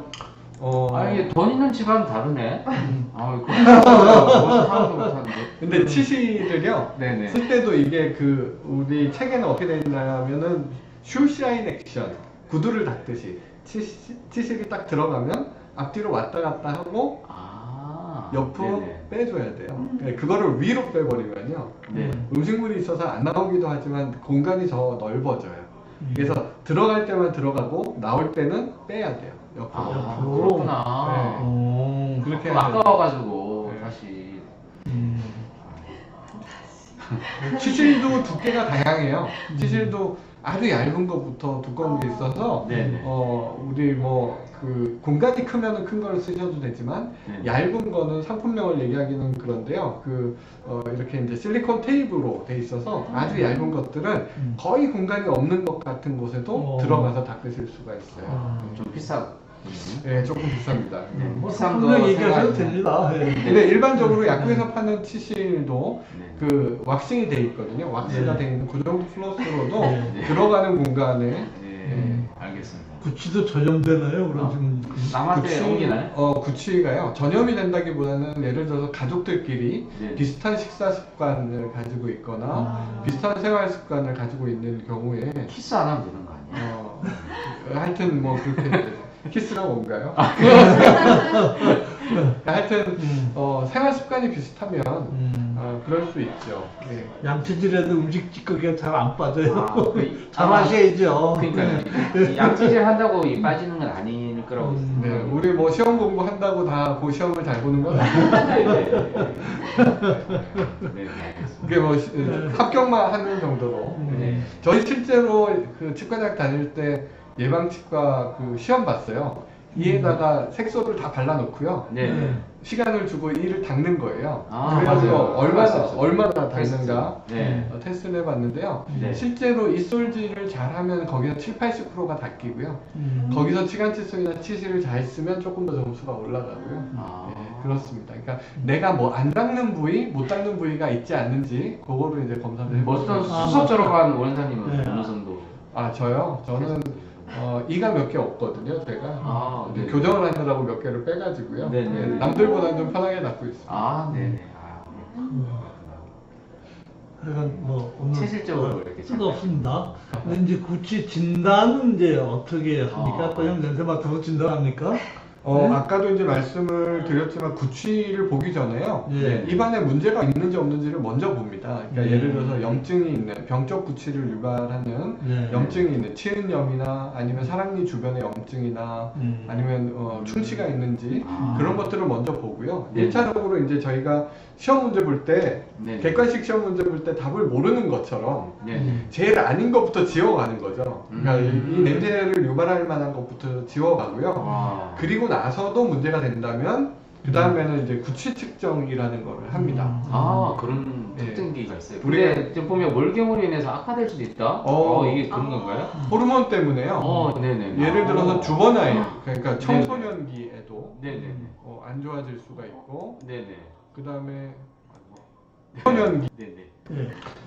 아 이게 돈 있는 집안은 다르네. 아, 그거 사람도 못하는데. 근데 치실을요 네네. 쓸 때도 이게 그 우리 책에는 어떻게 되어 있냐면은 슈샤인 액션 구두를 닦듯이 치실이 딱 들어가면 앞뒤로 왔다 갔다 하고 아, 옆으로 네네. 빼줘야 돼요. 네, 그거를 위로 빼버리면요 네. 음식물이 있어서 안 나오기도 하지만 공간이 더 넓어져요. 그래서 들어갈 때만 들어가고 나올 때는 빼야 돼요. 옆으로. 아, 옆으로. 그렇구나. 오. 그렇게 그럼 해야 돼요. 아까워가지고 네. 다시. 치실도 두께가 다양해요. 치실도 아주 얇은 것부터 두꺼운 게 있어서 네네. 우리 뭐 그 공간이 크면은 큰 걸 쓰셔도 되지만 네네. 얇은 거는 상품명을 얘기하기는 그런데요. 이렇게 이제 실리콘 테이프로 돼 있어서 아주 얇은 것들은 거의 공간이 없는 것 같은 곳에도 들어가서 닦으실 수가 있어요. 좀 비싸. 네, 조금 비쌉니다. 네. 뭐 비싼 상품명 거 얘기하셔도 생각하시면- 됩니다. 네. 근데 일반적으로 약국에서 파는 치실도 네. 그 왁싱이 돼 있거든요. 왁스가 네. 돼 있는 그 정도 플러스로도 네. 들어가는 공간에 네, 알겠습니다. 구치도 전염되나요? 그런 지금 남한테 옮기나요? 구취가요. 전염이 된다기보다는 예를 들어서 가족들끼리 네. 비슷한 식사 습관을 가지고 있거나 아. 비슷한 생활 습관을 가지고 있는 경우에 키스 안 하면 되는 거 아니에요? 하여튼 뭐 그렇게 키스가 뭔가요? 하여튼 생활 습관이 비슷하면 그럴 수 있죠. 예. 양치질에도 음식 찌꺼기가 잘 안 빠져요. 아, 잘 하셔야죠. 그러니까 양치질 한다고 이 빠지는 건 아닐 거라고. 네, 우리 뭐 시험 공부한다고 다 그 시험을 잘 보는 건 아니에요. 네, 알겠습니다. 그게 뭐 합격만 하는 정도로. 네. 저희 실제로 그 치과대학 다닐 때 예방치과 그 시험 봤어요. 이에다가 색소를 다 발라놓고요. 네. 시간을 주고 이를 닦는 거예요. 아, 그래서 맞아요. 얼마나 테스트. 닦는가 네. 테스트를 해봤는데요. 네. 실제로 입솔질을 잘하면 거기서 70~80%가 닦이고요. 거기서 치간칫솔이나 치실을 잘 쓰면 조금 더 점수가 올라가고요. 아. 네, 그렇습니다. 그러니까 내가 뭐 안 닦는 부위, 못 닦는 부위가 있지 않는지 그거를 이제 검사를 해보죠. 어떤 수석 들어간 원장님은 네. 어느 정도? 아 저요? 저는 이가 몇 개 없거든요, 제가. 아, 네. 교정을 하느라고 몇 개를 빼가지고요. 네, 네. 네, 남들보다는 좀 편하게 닦고 있습니다. 아, 네네. 아, 하여간 뭐 오늘 체질적으로 이렇게 수도 없습니다. 근데 이제 구치 진단은 이제 어떻게 합니까? 아. 또 형 냄새 맡아서 진단합니까? 네? 아까도 이제 말씀을 드렸지만 구취를 보기 전에요. 네. 입안에 문제가 있는지 없는지를 먼저 봅니다. 그러니까 네. 예를 들어서 염증이 있는 병적 구취를 유발하는 네. 염증이 있는 치은염이나 아니면 사랑니 주변의 염증이나 아니면 충치가 있는지 아. 그런 것들을 먼저 보고요. 네. 1차적으로 이제 저희가 시험 문제 볼 때 네. 객관식 시험 문제 볼 때 답을 모르는 것처럼 네. 제일 아닌 것부터 지워가는 거죠. 그러니까 이 냄새를 유발할 만한 것부터 지워가고요. 아. 그리고 나서도 문제가 된다면 그 다음에는 이제 구취 측정이라는 거를 합니다. 아, 그런 네. 특징기가 있어요. 우리가- 근데 지금 보면 월경으로 인해서 악화될 수도 있다? 이게 그런 건가요? 호르몬 때문에요. 네네. 예를 들어서 주번아이, 그러니까 네. 청소년기에도 네네. 안 좋아질 수가 있고, 네네. 그 다음에 청소년기, 네네.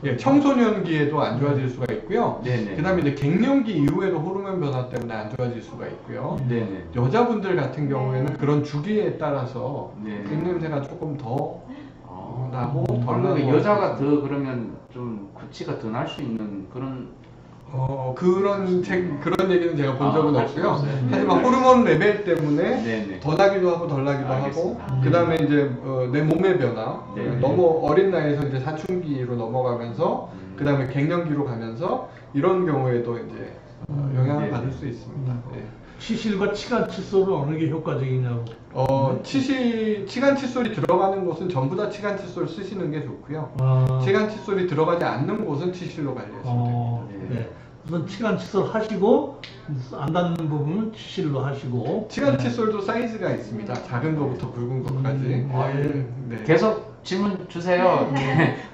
예, 청소년기에도 안 좋아질 수가 있고요. 네네. 그 다음에 이제 갱년기 이후에도 호르몬 변화 때문에 안 좋아질 수가 있고요. 네네. 여자분들 같은 경우에는 그런 주기에 따라서 네. 입냄새가 조금 더 나고 덜 그러면 나고 여자가 더 그러면 좀 구취가 더 날 수 있는 그런 그런 얘기는 제가 본 적은 할 수가 없고요. 없어요. 하지만 네. 호르몬 레벨 때문에 네네. 더 나기도 하고 덜 나기도 알겠습니다. 하고 그 다음에 이제 내 몸의 변화 네. 너무 어린 나이에서 이제 사춘기로 넘어가면서 그 다음에 갱년기로 가면서 이런 경우에도 이제 영향을 네. 받을 수 있습니다. 네. 치실과 치간 칫솔은 어느 게 효과적이냐고. 치간 칫솔이 들어가는 곳은 전부 다 치간 칫솔 쓰시는 게 좋고요. 아. 치간 칫솔이 들어가지 않는 곳은 치실로 관리하시면 됩니다. 네. 우선 치간 칫솔 하시고 안 닿는 부분은 치실로 하시고. 치간 칫솔도 사이즈가 있습니다. 작은 거부터 굵은 거까지. 네. 계속 질문 주세요.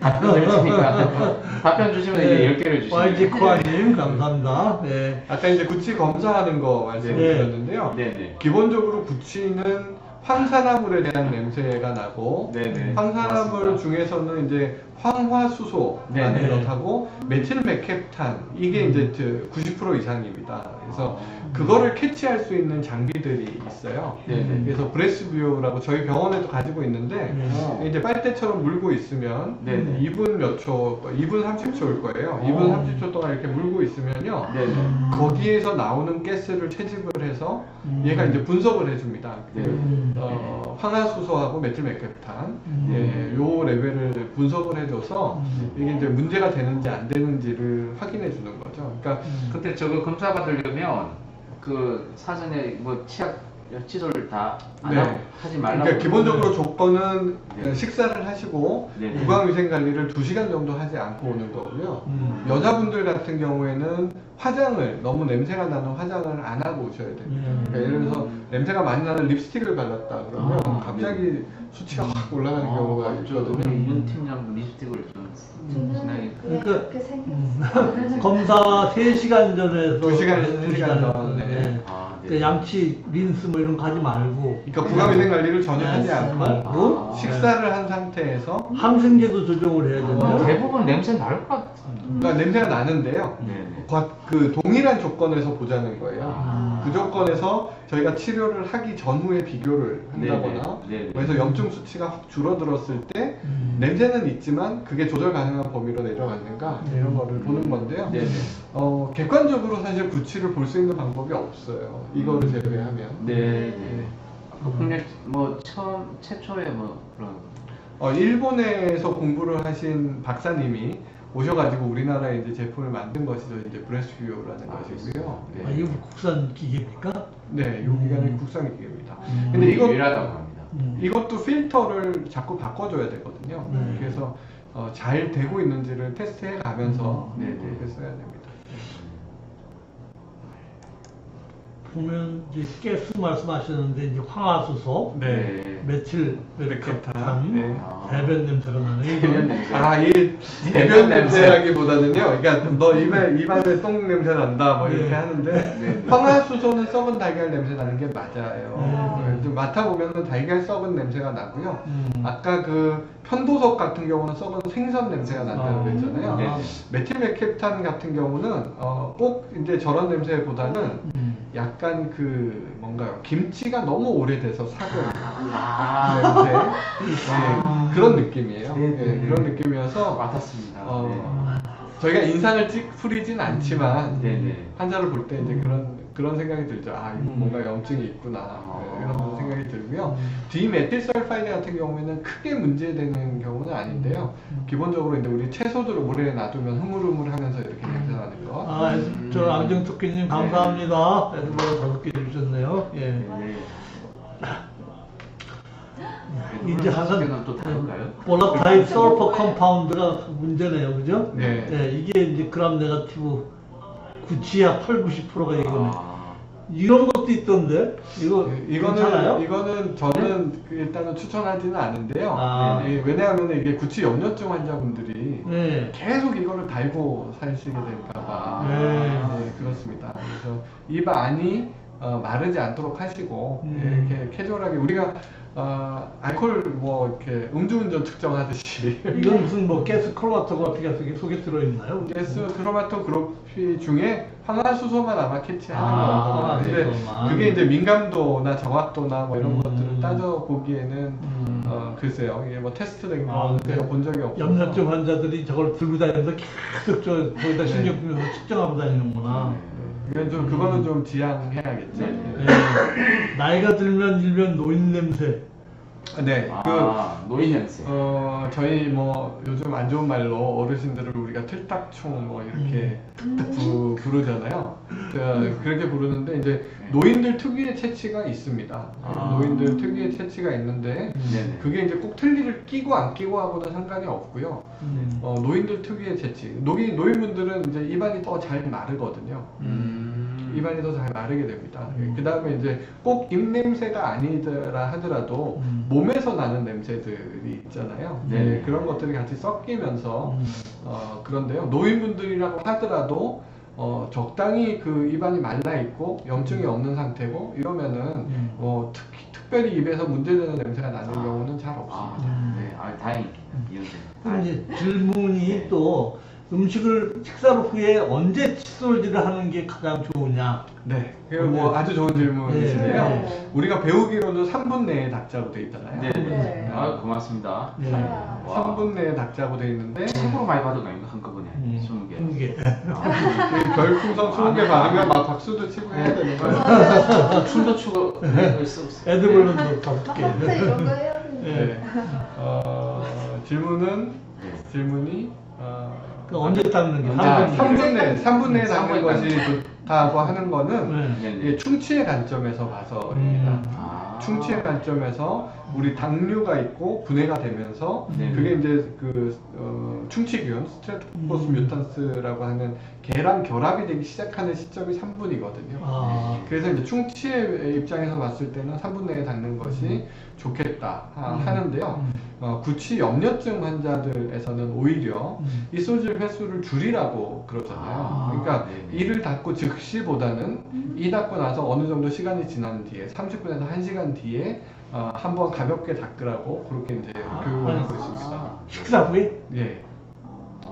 답변 드릴 테니까. 답변 주시면 이제 10개를 주시면 YG 코아님 감사합니다. 네. 아까 이제 구취 검사하는 거 말씀드렸는데요. 네네. 기본적으로 구취는 황산화물에 대한 냄새가 나고 네네. 황산화물 맞습니다. 중에서는 이제 황화수소라는 네네. 것하고 메틸메캡탄 이게 이제 90% 이상입니다. 그래서 아. 그거를 캐치할 수 있는 장비들이 있어요. 네네. 그래서 브레스뷰라고 저희 병원에도 가지고 있는데 네. 이제 빨대처럼 물고 있으면 네네. 2분 몇 초, 2분 30초일 거예요. 2분 30초 동안 이렇게 물고 있으면요. 네네. 거기에서 나오는 가스를 채집을 해서 얘가 이제 분석을 해줍니다. 네. 황화수소하고 메틸메캡탄 요 레벨을 분석을 해줘서 이게 이제 문제가 되는지 안 되는지를 확인해 주는 거죠. 그러니까 근데 저거 검사 받으려면 그 사전에 뭐 치약 칫솔 다 안 네. 하지 말라고. 그러니까 기본적으로 조건은 네. 식사를 하시고 네. 구강위생 관리를 2시간 정도 하지 않고 오는 거고요. 여자분들 같은 경우에는 화장을 너무 냄새가 나는 화장을 안 하고 오셔야 됩니다. 그러니까 예를 들어서 냄새가 많이 나는 립스틱을 발랐다 그러면 갑자기 수치가 확 올라가는 경우가 있거든요. 윤 팀장 립스틱을 좀 진하게. 그러니까 그렇게 생겼어. 검사 3시간 전에서 2시간 전, 네. 그 양치, 린스 뭐 이런 거 하지 말고. 그러니까 구강위생 관리를 전혀 하지 네, 않고 말고 식사를 한 상태에서 항생제도 조정을 해야 되고요. 대부분 냄새 날 것 같은데. 그러니까 냄새가 나는데요. 네네. 그 동일한 조건에서 보자는 거예요. 아. 무조건해서 저희가 치료를 하기 전후에 비교를 한다거나 네네. 그래서 염증 수치가 확 줄어들었을 때 냄새는 있지만 그게 조절 가능한 범위로 내려갔는가 이런 거를 보는 건데요. 네네. 객관적으로 사실 구취를 볼 수 있는 방법이 없어요. 이거를 제외하면. 네. 국내 뭐 최초의 뭐 그런 일본에서 공부를 하신 박사님이 오셔가지고 우리나라에 이제 제품을 만든 것이 이제 브레스큐라는 것이고요. 네. 아, 이거 국산 기계입니까? 네, 이 기계는 국산 기계입니다. 근데 유일하다고 합니다. 이것도 필터를 자꾸 바꿔줘야 되거든요. 그래서 잘 되고 있는지를 테스트해 가면서 그렇게 써야 됩니다. 보면 이제 가스 말씀하셨는데 이제 황화수소, 네. 메틸 메카탄, 네. 배변 냄새가 나네. 대변 냄새. 이 대변 냄새라기보다는요. 그러니까 너 입안에 똥 냄새 난다 뭐 이렇게 네. 하는데 황화수소는 썩은 달걀 냄새 나는 게 맞아요. 좀 맡아보면은 달걀 썩은 냄새가 나고요. 아까 그 편도석 같은 경우는 썩은 생선 냄새가 난다고 그랬잖아요. 네. 메틸메캡탄 같은 경우는 꼭 이제 저런 냄새보다는 약간 그 뭔가요? 김치가 너무 오래돼서 삭은 냄새 네, 그런 느낌이에요. 네, 그런 느낌이어서 맡았습니다. 저희가 인상을 풀이진 않지만 네네. 환자를 볼 때 이제 그런 생각이 들죠. 아, 이건 뭔가 염증이 있구나. 이런 생각이 들고요. 디메틸설파이드 같은 경우에는 크게 문제되는 경우는 아닌데요. 기본적으로 이제 우리 채소들을 오래 놔두면 흐물흐물하면서 이렇게 냄새 나는 거. 아, 저 안정토끼님 감사합니다. 에드버거 5개 주셨네요. 예. 이제 하나 또 다른가요? 볼라타일 설퍼 컴파운드가 문제네요, 그죠? 네. 예, 이게 이제 그람 네거티브 구치약 80~90%가 이거네. 이런 것도 있던데 이거 괜찮아요? 이거는 저는 일단은 추천하지는 않은데요. 아. 왜냐하면 이게 구취 염려증 환자분들이 네. 계속 이거를 달고 사시게 될까봐 네. 그렇습니다. 그래서 입 안이 마르지 않도록 하시고 이렇게 캐주얼하게 우리가 알코올 뭐 이렇게 음주운전 측정하듯이 이건 무슨 뭐 가스 크로마토그래피가 속에 들어있나요? 가스 크로마토그래피 중에 황화수소만 아마 캐치하는 아, 거예요. 근데 황화수소만. 그게 이제 민감도나 정확도나 뭐 이런 것들을 따져 보기에는 글쎄요, 이게 뭐 테스트된 거 제가 본 적이 없어서 염려증 환자들이 저걸 들고 다니면서 계속 거기다 신경 쓰면서 측정하고 다니는구나. 그거는 좀 지양해야겠죠. 네. 나이가 들면 일면 노인 냄새. 네, 노인 냄새. 저희 뭐 요즘 안 좋은 말로 어르신들을 우리가 틀딱총 뭐 이렇게 부르잖아요. 그렇게 부르는데 이제 노인들 특유의 체취가 있습니다. 노인들 특유의 체취가 있는데 그게 이제 꼭 틀니를 끼고 안 끼고 하고는 상관이 없고요. 노인들 특유의 체취. 노인분들은 이제 입안이 더 잘 마르거든요. 입안이 더 잘 마르게 됩니다. 그 다음에 이제 꼭 입냄새가 아니더라 하더라도 몸에서 나는 냄새들이 있잖아요. 네. 그런 것들이 같이 섞이면서 그런데요. 노인분들이라고 하더라도 적당히 그 입안이 말라 있고 염증이 없는 상태고 이러면은 특별히 입에서 문제되는 냄새가 나는 경우는 잘 없습니다. 네, 다행히 이해됩니다. 그럼 이제 질문이 또 음식을 식사 후에 언제 칫솔질을 하는 게 가장 좋으냐? 네, 뭐 아주 좋은 질문이신데요. 네. 우리가 배우기로는 3분 내에 닦자고 돼 있잖아요. 네. 고맙습니다. 네. 3분 내에 닦자고 돼 있는데 최고로 많이 받은 거 아닌가 한꺼번에 20개. 20개. 별풍선 20개 받으면 막 박수도 치고 해야 되는 거예요. 춤도 추고 에드벌룬도 5개. 이런 거 해야 되는데. 네. 질문이 그 언제 닦는 게? 3분 내에 닦는 3분 것이 좋다고 하는 거는 네. 이게 충치의 관점에서 봐서입니다. 충치의 관점에서 우리 당류가 있고 분해가 되면서 그게 이제 충치균 스트레토포스 뮤탄스라고 하는 개랑 결합이 되기 시작하는 시점이 3분이거든요. 그래서 이제 충치의 입장에서 봤을 때는 3분 내에 닦는 것이 좋겠다 하는데요. 구취 염려증 환자들에서는 오히려 이소질 횟수를 줄이라고 그러잖아요. 그러니까 이를 닦고 즉시보다는 이 닦고 나서 어느 정도 시간이 지난 뒤에 30분에서 1시간 뒤에 한번 가볍게 닦으라고 그렇게 이제 교육을 하고 있습니다. 식사 후에? 예.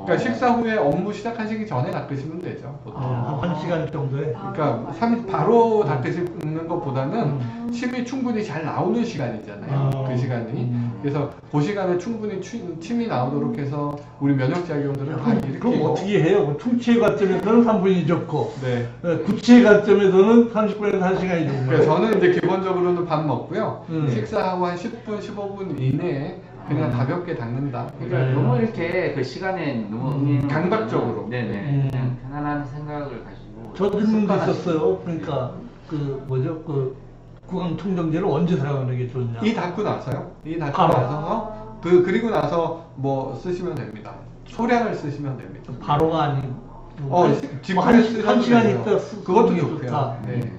그러니까 식사 후에 업무 시작하시기 전에 닦으시면 되죠. 보통. 한 시간 정도에. 그러니까 바로 닦으시는 것보다는 침이 충분히 잘 나오는 시간이잖아요. 그 시간이. 그래서 그 시간에 충분히 침이 나오도록 해서 우리 면역작용들을 다 이렇게. 그럼 어떻게 해요? 충치의 관점에서는 3분이 좋고, 네. 구치의 관점에서는 30분에서 1시간이 좋은 그러니까 거예요. 저는 이제 기본적으로는 밥 먹고요. 음. 식사하고 한 10분, 15분 이내에 그냥 가볍게 닦는다. 그러니까 너무 이렇게 그 시간에 너무 강박적으로. 네네 그냥 편안한 생각을 가지고 저 질문도 습관하시고. 있었어요. 그러니까 그 뭐죠? 그 구강청정제를 언제 사용하는 게 좋냐? 이 닦고 나서요. 이 닦고 바로. 나서 그리고 나서 뭐 쓰시면 됩니다. 소량을 쓰시면 됩니다. 바로가 아니고 직후에 한 쓰셔도 시간 되고요. 있다 쓰는 그것도 게 좋고요. 좋다. 네.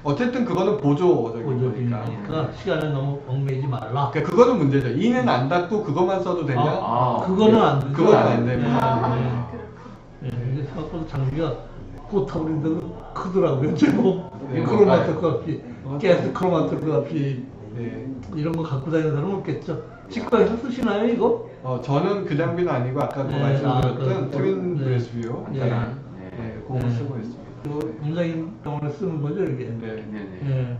어쨌든 그거는 보조적인 거니까. 보조기니까 시간을 너무 얽매지 말라. 그러니까 그거는 문제죠. 이는 안 닦고 그것만 써도 되냐? 그거는 안 되죠. 그건 안 됩니다. 네. 근데 생각보다 장비가 포타블인데도 크더라고요. 제법 네. 크로마토 값이, 가스 크로마토 값이 네. 이런 거 갖고 다니는 사람은 없겠죠. 치과에서 쓰시나요 이거? 저는 그 장비는 아니고 아까 그 네, 말씀드렸던 트윈 네. 브레스뷰 간단한. 네, 그거 쓰고 있습니다. 그 원장님 병원에 쓰는 거죠 이게. 네. 네네.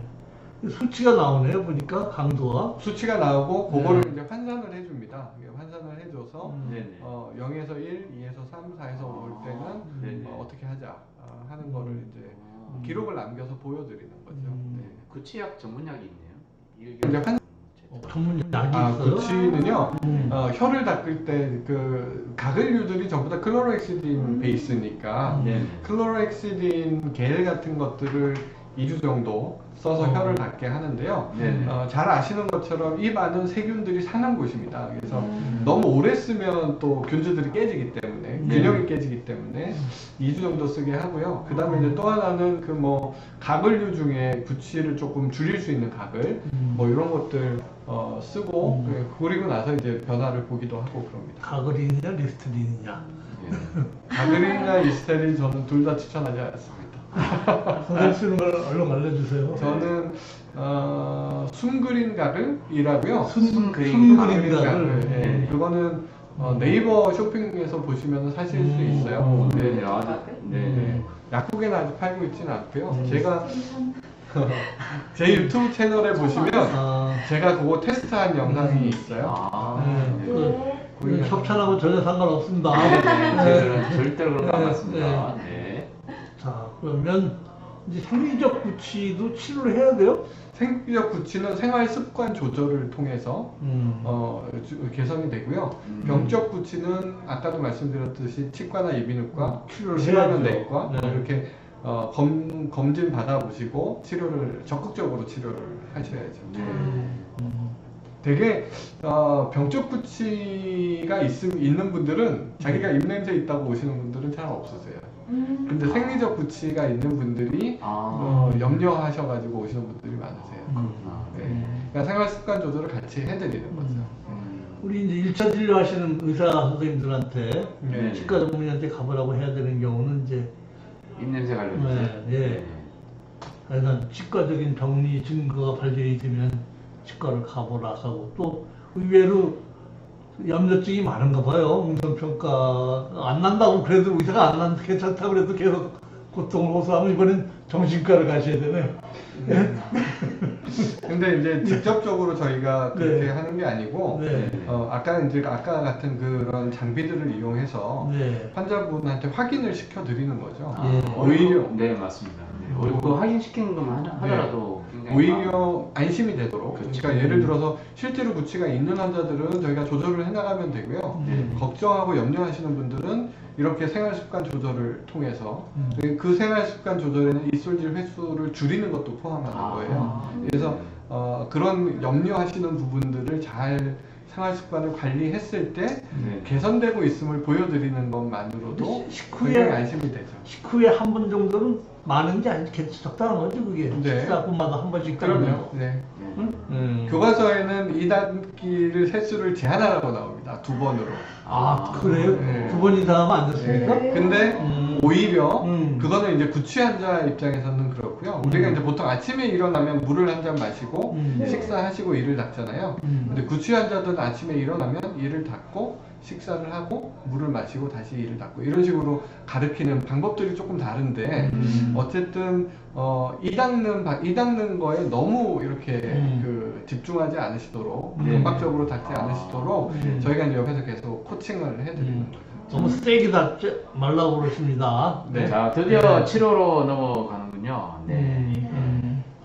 예. 수치가 나오네요 보니까 강도가. 수치가 나오고 그거를 이제 환산을 해줍니다. 이게 환산을 해줘서 네네. 0에서 1, 2에서 3, 4에서 5 올 때는 네네. 어떻게 하자 하는 거를 이제 기록을 남겨서 보여드리는 거죠. 네. 구치약 전문약이 있네요. 이제 환 전문 약이 있어요? 구치는요, 음. 혀를 닦을 때 그 가글류들이 전부 다 클로로엑시딘 베이스니까 네네. 클로로엑시딘 겔 같은 것들을 2주 정도 써서 혀를 닦게 하는데요. 네네. 잘 아시는 것처럼 입 안은 세균들이 사는 곳입니다. 그래서 너무 오래 쓰면 또 균주들이 깨지기 때문에 균형이 깨지기 때문에 2주 정도 쓰게 하고요. 그 다음에 이제 또 하나는 그 뭐 가글류 중에 구취를 조금 줄일 수 있는 가글 뭐 이런 것들 쓰고 그리고 나서 이제 변화를 보기도 하고 그럽니다. 가글이냐 리스트린이냐. 가글이나 리스테린 저는 둘 다 추천하지 않습니다. 선생님 쓰는 걸 얼른 알려주세요. 저는 순그린 가글이라고요. 순그린 가글. 가글. 네. 그거는 네이버 쇼핑에서 보시면 사실 수 있어요. 네네. 아주 네네. 약국에는 아직 팔고 있지는 않고요. 제가 제 유튜브 채널에 보시면 제가 그거 테스트한 영상이 있어요. 그 협찬하고 전혀 상관없습니다. 저희들은 절대로 그런 거 안 맞습니다. 네. 자, 그러면 이제 생리적 구취도 치료를 해야 돼요? 생리적 구취는 생활 습관 조절을 통해서 개선이 되고요. 병적 구취는 아까도 말씀드렸듯이 치과나 이비인후과, 치료를 심하면 해야죠. 내과 네. 이렇게 검진 받아보시고 적극적으로 치료를 하셔야죠. 되게 병적 구취가 있는 분들은 자기가 입냄새 있다고 오시는 분들은 잘 없으세요. 근데 생리적 구취가 있는 분들이 염려하셔가지고 오시는 분들이 많으세요. 네. 그러니까 생활 습관 조절을 같이 해드리는 거죠. 우리 이제 1차 진료하시는 의사 선생님들한테 네. 치과 전문의한테 가보라고 해야 되는 경우는 이제 입냄새 관련. 예. 그러니까 치과적인 병리 증거가 발견이 되면 치과를 가보라 하고 또 의외로 염려증이 많은가 봐요. 음성평가 안 난다고 그래도 의사가 안 난다 괜찮다 그래도 계속 고통을 호소하면 이번엔 정신과를 가셔야 되네요. 근데 이제 직접적으로 저희가 그렇게 네. 하는 게 아니고 네. 아까 같은 그런 장비들을 이용해서 네. 환자분한테 확인을 시켜드리는 거죠. 예. 오히려 네 맞습니다. 네. 그 확인시키는 것만 하더라도 굉장히 오히려 안심이 되도록. 그렇죠. 그러니까 예를 들어서 실제로 구취가 있는 환자들은 저희가 조절을 해나가면 되고요. 걱정하고 염려하시는 분들은 이렇게 생활습관 조절을 통해서 그 생활습관 조절에는 입술질 횟수를 줄이는 것도 포함하는 거예요. 그래서 그런 염려하시는 부분들을 잘 생활습관을 관리했을 때 개선되고 있음을 보여드리는 것만으로도 굉장히 안심이 되죠. 식후에 한 번 정도는 많은 게 아니겠죠. 적당한 거죠 그게. 네. 식사분마다 한 번씩 그럼요. 네. 교과서에는 이단기를 횟수를 제한하라고 나옵니다. 2번으로. 그래요? 네. 2번 이상 하면 안 됐습니까? 근데 오히려 그거는 이제 구취 환자 입장에서는 그렇고요. 우리가 이제 보통 아침에 일어나면 물을 한 잔 마시고 식사하시고 이를 닦잖아요. 근데 구취 환자들은 아침에 일어나면 이를 닦고 식사를 하고 물을 마시고 다시 이를 닫고 이런 식으로 가르치는 방법들이 조금 다른데 어쨌든 이 닦는 거에 너무 이렇게 그 집중하지 않으시도록 강박적으로 닦지 않으시도록 저희가 이제 옆에서 계속 코칭을 해드리는 거죠. 너무 세게 닿지 말라고 그러십니다. 네. 자, 드디어 네. 치료로 넘어가는군요. 네.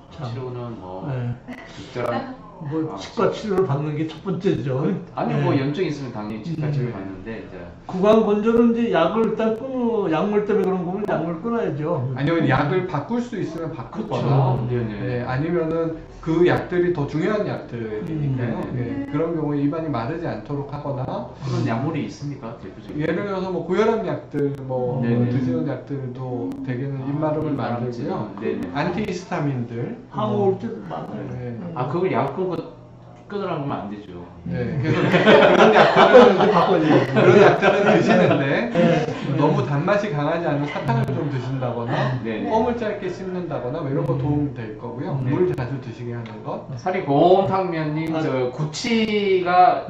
자, 치료는 뭐 네. 적절한 뭐 치과 치료를 받는 게 첫 번째죠. 아니 네. 뭐 염증이 있으면 당연히 치과 치료 받는데 이제 구강 건조는 이제 약을 일단 끊어, 약물 때문에 그런 거면 약물 끊어야죠. 아니면 약을 바꿀 수 있으면 바꾸거나 그렇죠. 네, 네. 네, 아니면은 그 약들이 더 중요한 약들이니까요. 네, 그런 경우에 입안이 마르지 않도록 하거나 그런 약물이 있습니까? 대표적인. 예를 들어서 뭐 고혈압 약들 뭐 네네. 드시는 약들도 대개는 입마름을 만들고요. 네네. 안티히스타민들 항우 올 때도 많아요. 네. 아 그걸 약 끊으라고 하면 안 되죠. 네, 그래서 그런 약들은 그런 약들은 드시는데 너무 단맛이 강하지 않은 사탕을 좀 드신다거나 네네. 껌을 짧게 씹는다거나 뭐 이런 거 도움 될 거고요. 네. 물 자주 드시게 하는 것. 사리곰탕면님 저 구취가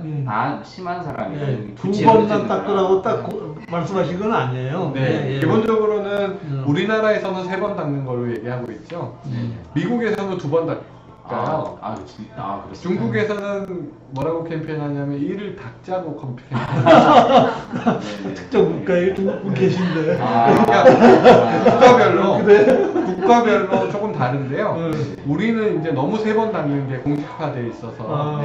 심한 사람이에요. 네, 두 구취에 번만 빠지는 닦으라고 사람. 딱 말씀하신 건 아니에요. 네, 예. 기본적으로는 우리나라에서는 3번 닦는 걸로 얘기하고 있죠. 미국에서는 2번 닦아요. 그렇습니다. 중국에서는 뭐라고 캠페인하냐면 이를 닦자고 캠페인하죠. 특정 국가에 중국 계신데. 국가별로 조금 다른데요. 우리는 이제 너무 3번 닦는 게 공식화되어 있어서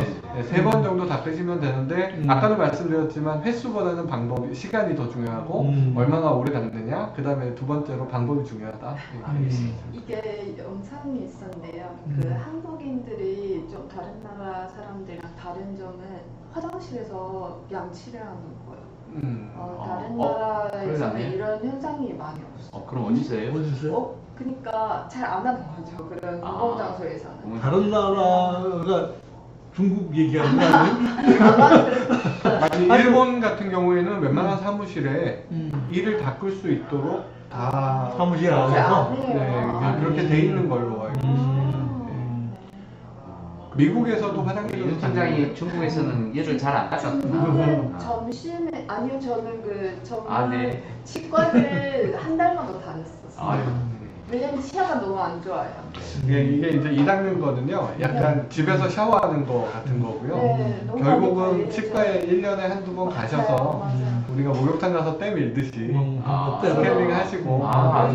3번 정도 닦으시면 되는데 아까도 말씀드렸지만 횟수보다는 방법이 시간이 더 중요하고 얼마나 오래 닦느냐 그 다음에 두 번째로 방법이 중요하다. 이게 영상이 있었는데요. 그 한국인들이 좀 다른 나라 사람들이랑 다른 점은 화장실에서 양치를 하는 거예요. 다른 나라에서는 그러네. 이런 현상이 많이 없어요. 그럼 어디서 해요? 어디서요? 그러니까 잘 안 하는 거죠. 그런 공공 장소에서는. 다른 나라가 중국 얘기하는 거 아니에요? 아마 일본 같은 경우에는 웬만한 사무실에 이를 닦을 수 있도록 다 사무실 그렇게 안에서. 안 해요. 네, 그렇게 돼 있는 걸로 알고 있습니다. 미국에서도 화장실을 윤 팀장이 중국에서는 얘를 잘 안 닦았구나. 중국은 점심에 아니요 저는 그 네. 치과를 한 달만 더 다녔었어요. 아유. 왜냐면 치아가 너무 안 좋아요. 이게 이제 이 닦는 거는요, 약간 집에서 샤워하는 거 같은 거고요. 네, 너무 결국은 많이 치과에 1년에 한두 번 가셔서 맞아요. 우리가 목욕탕 가서 때 밀듯이 스케일링 스케일링 하시고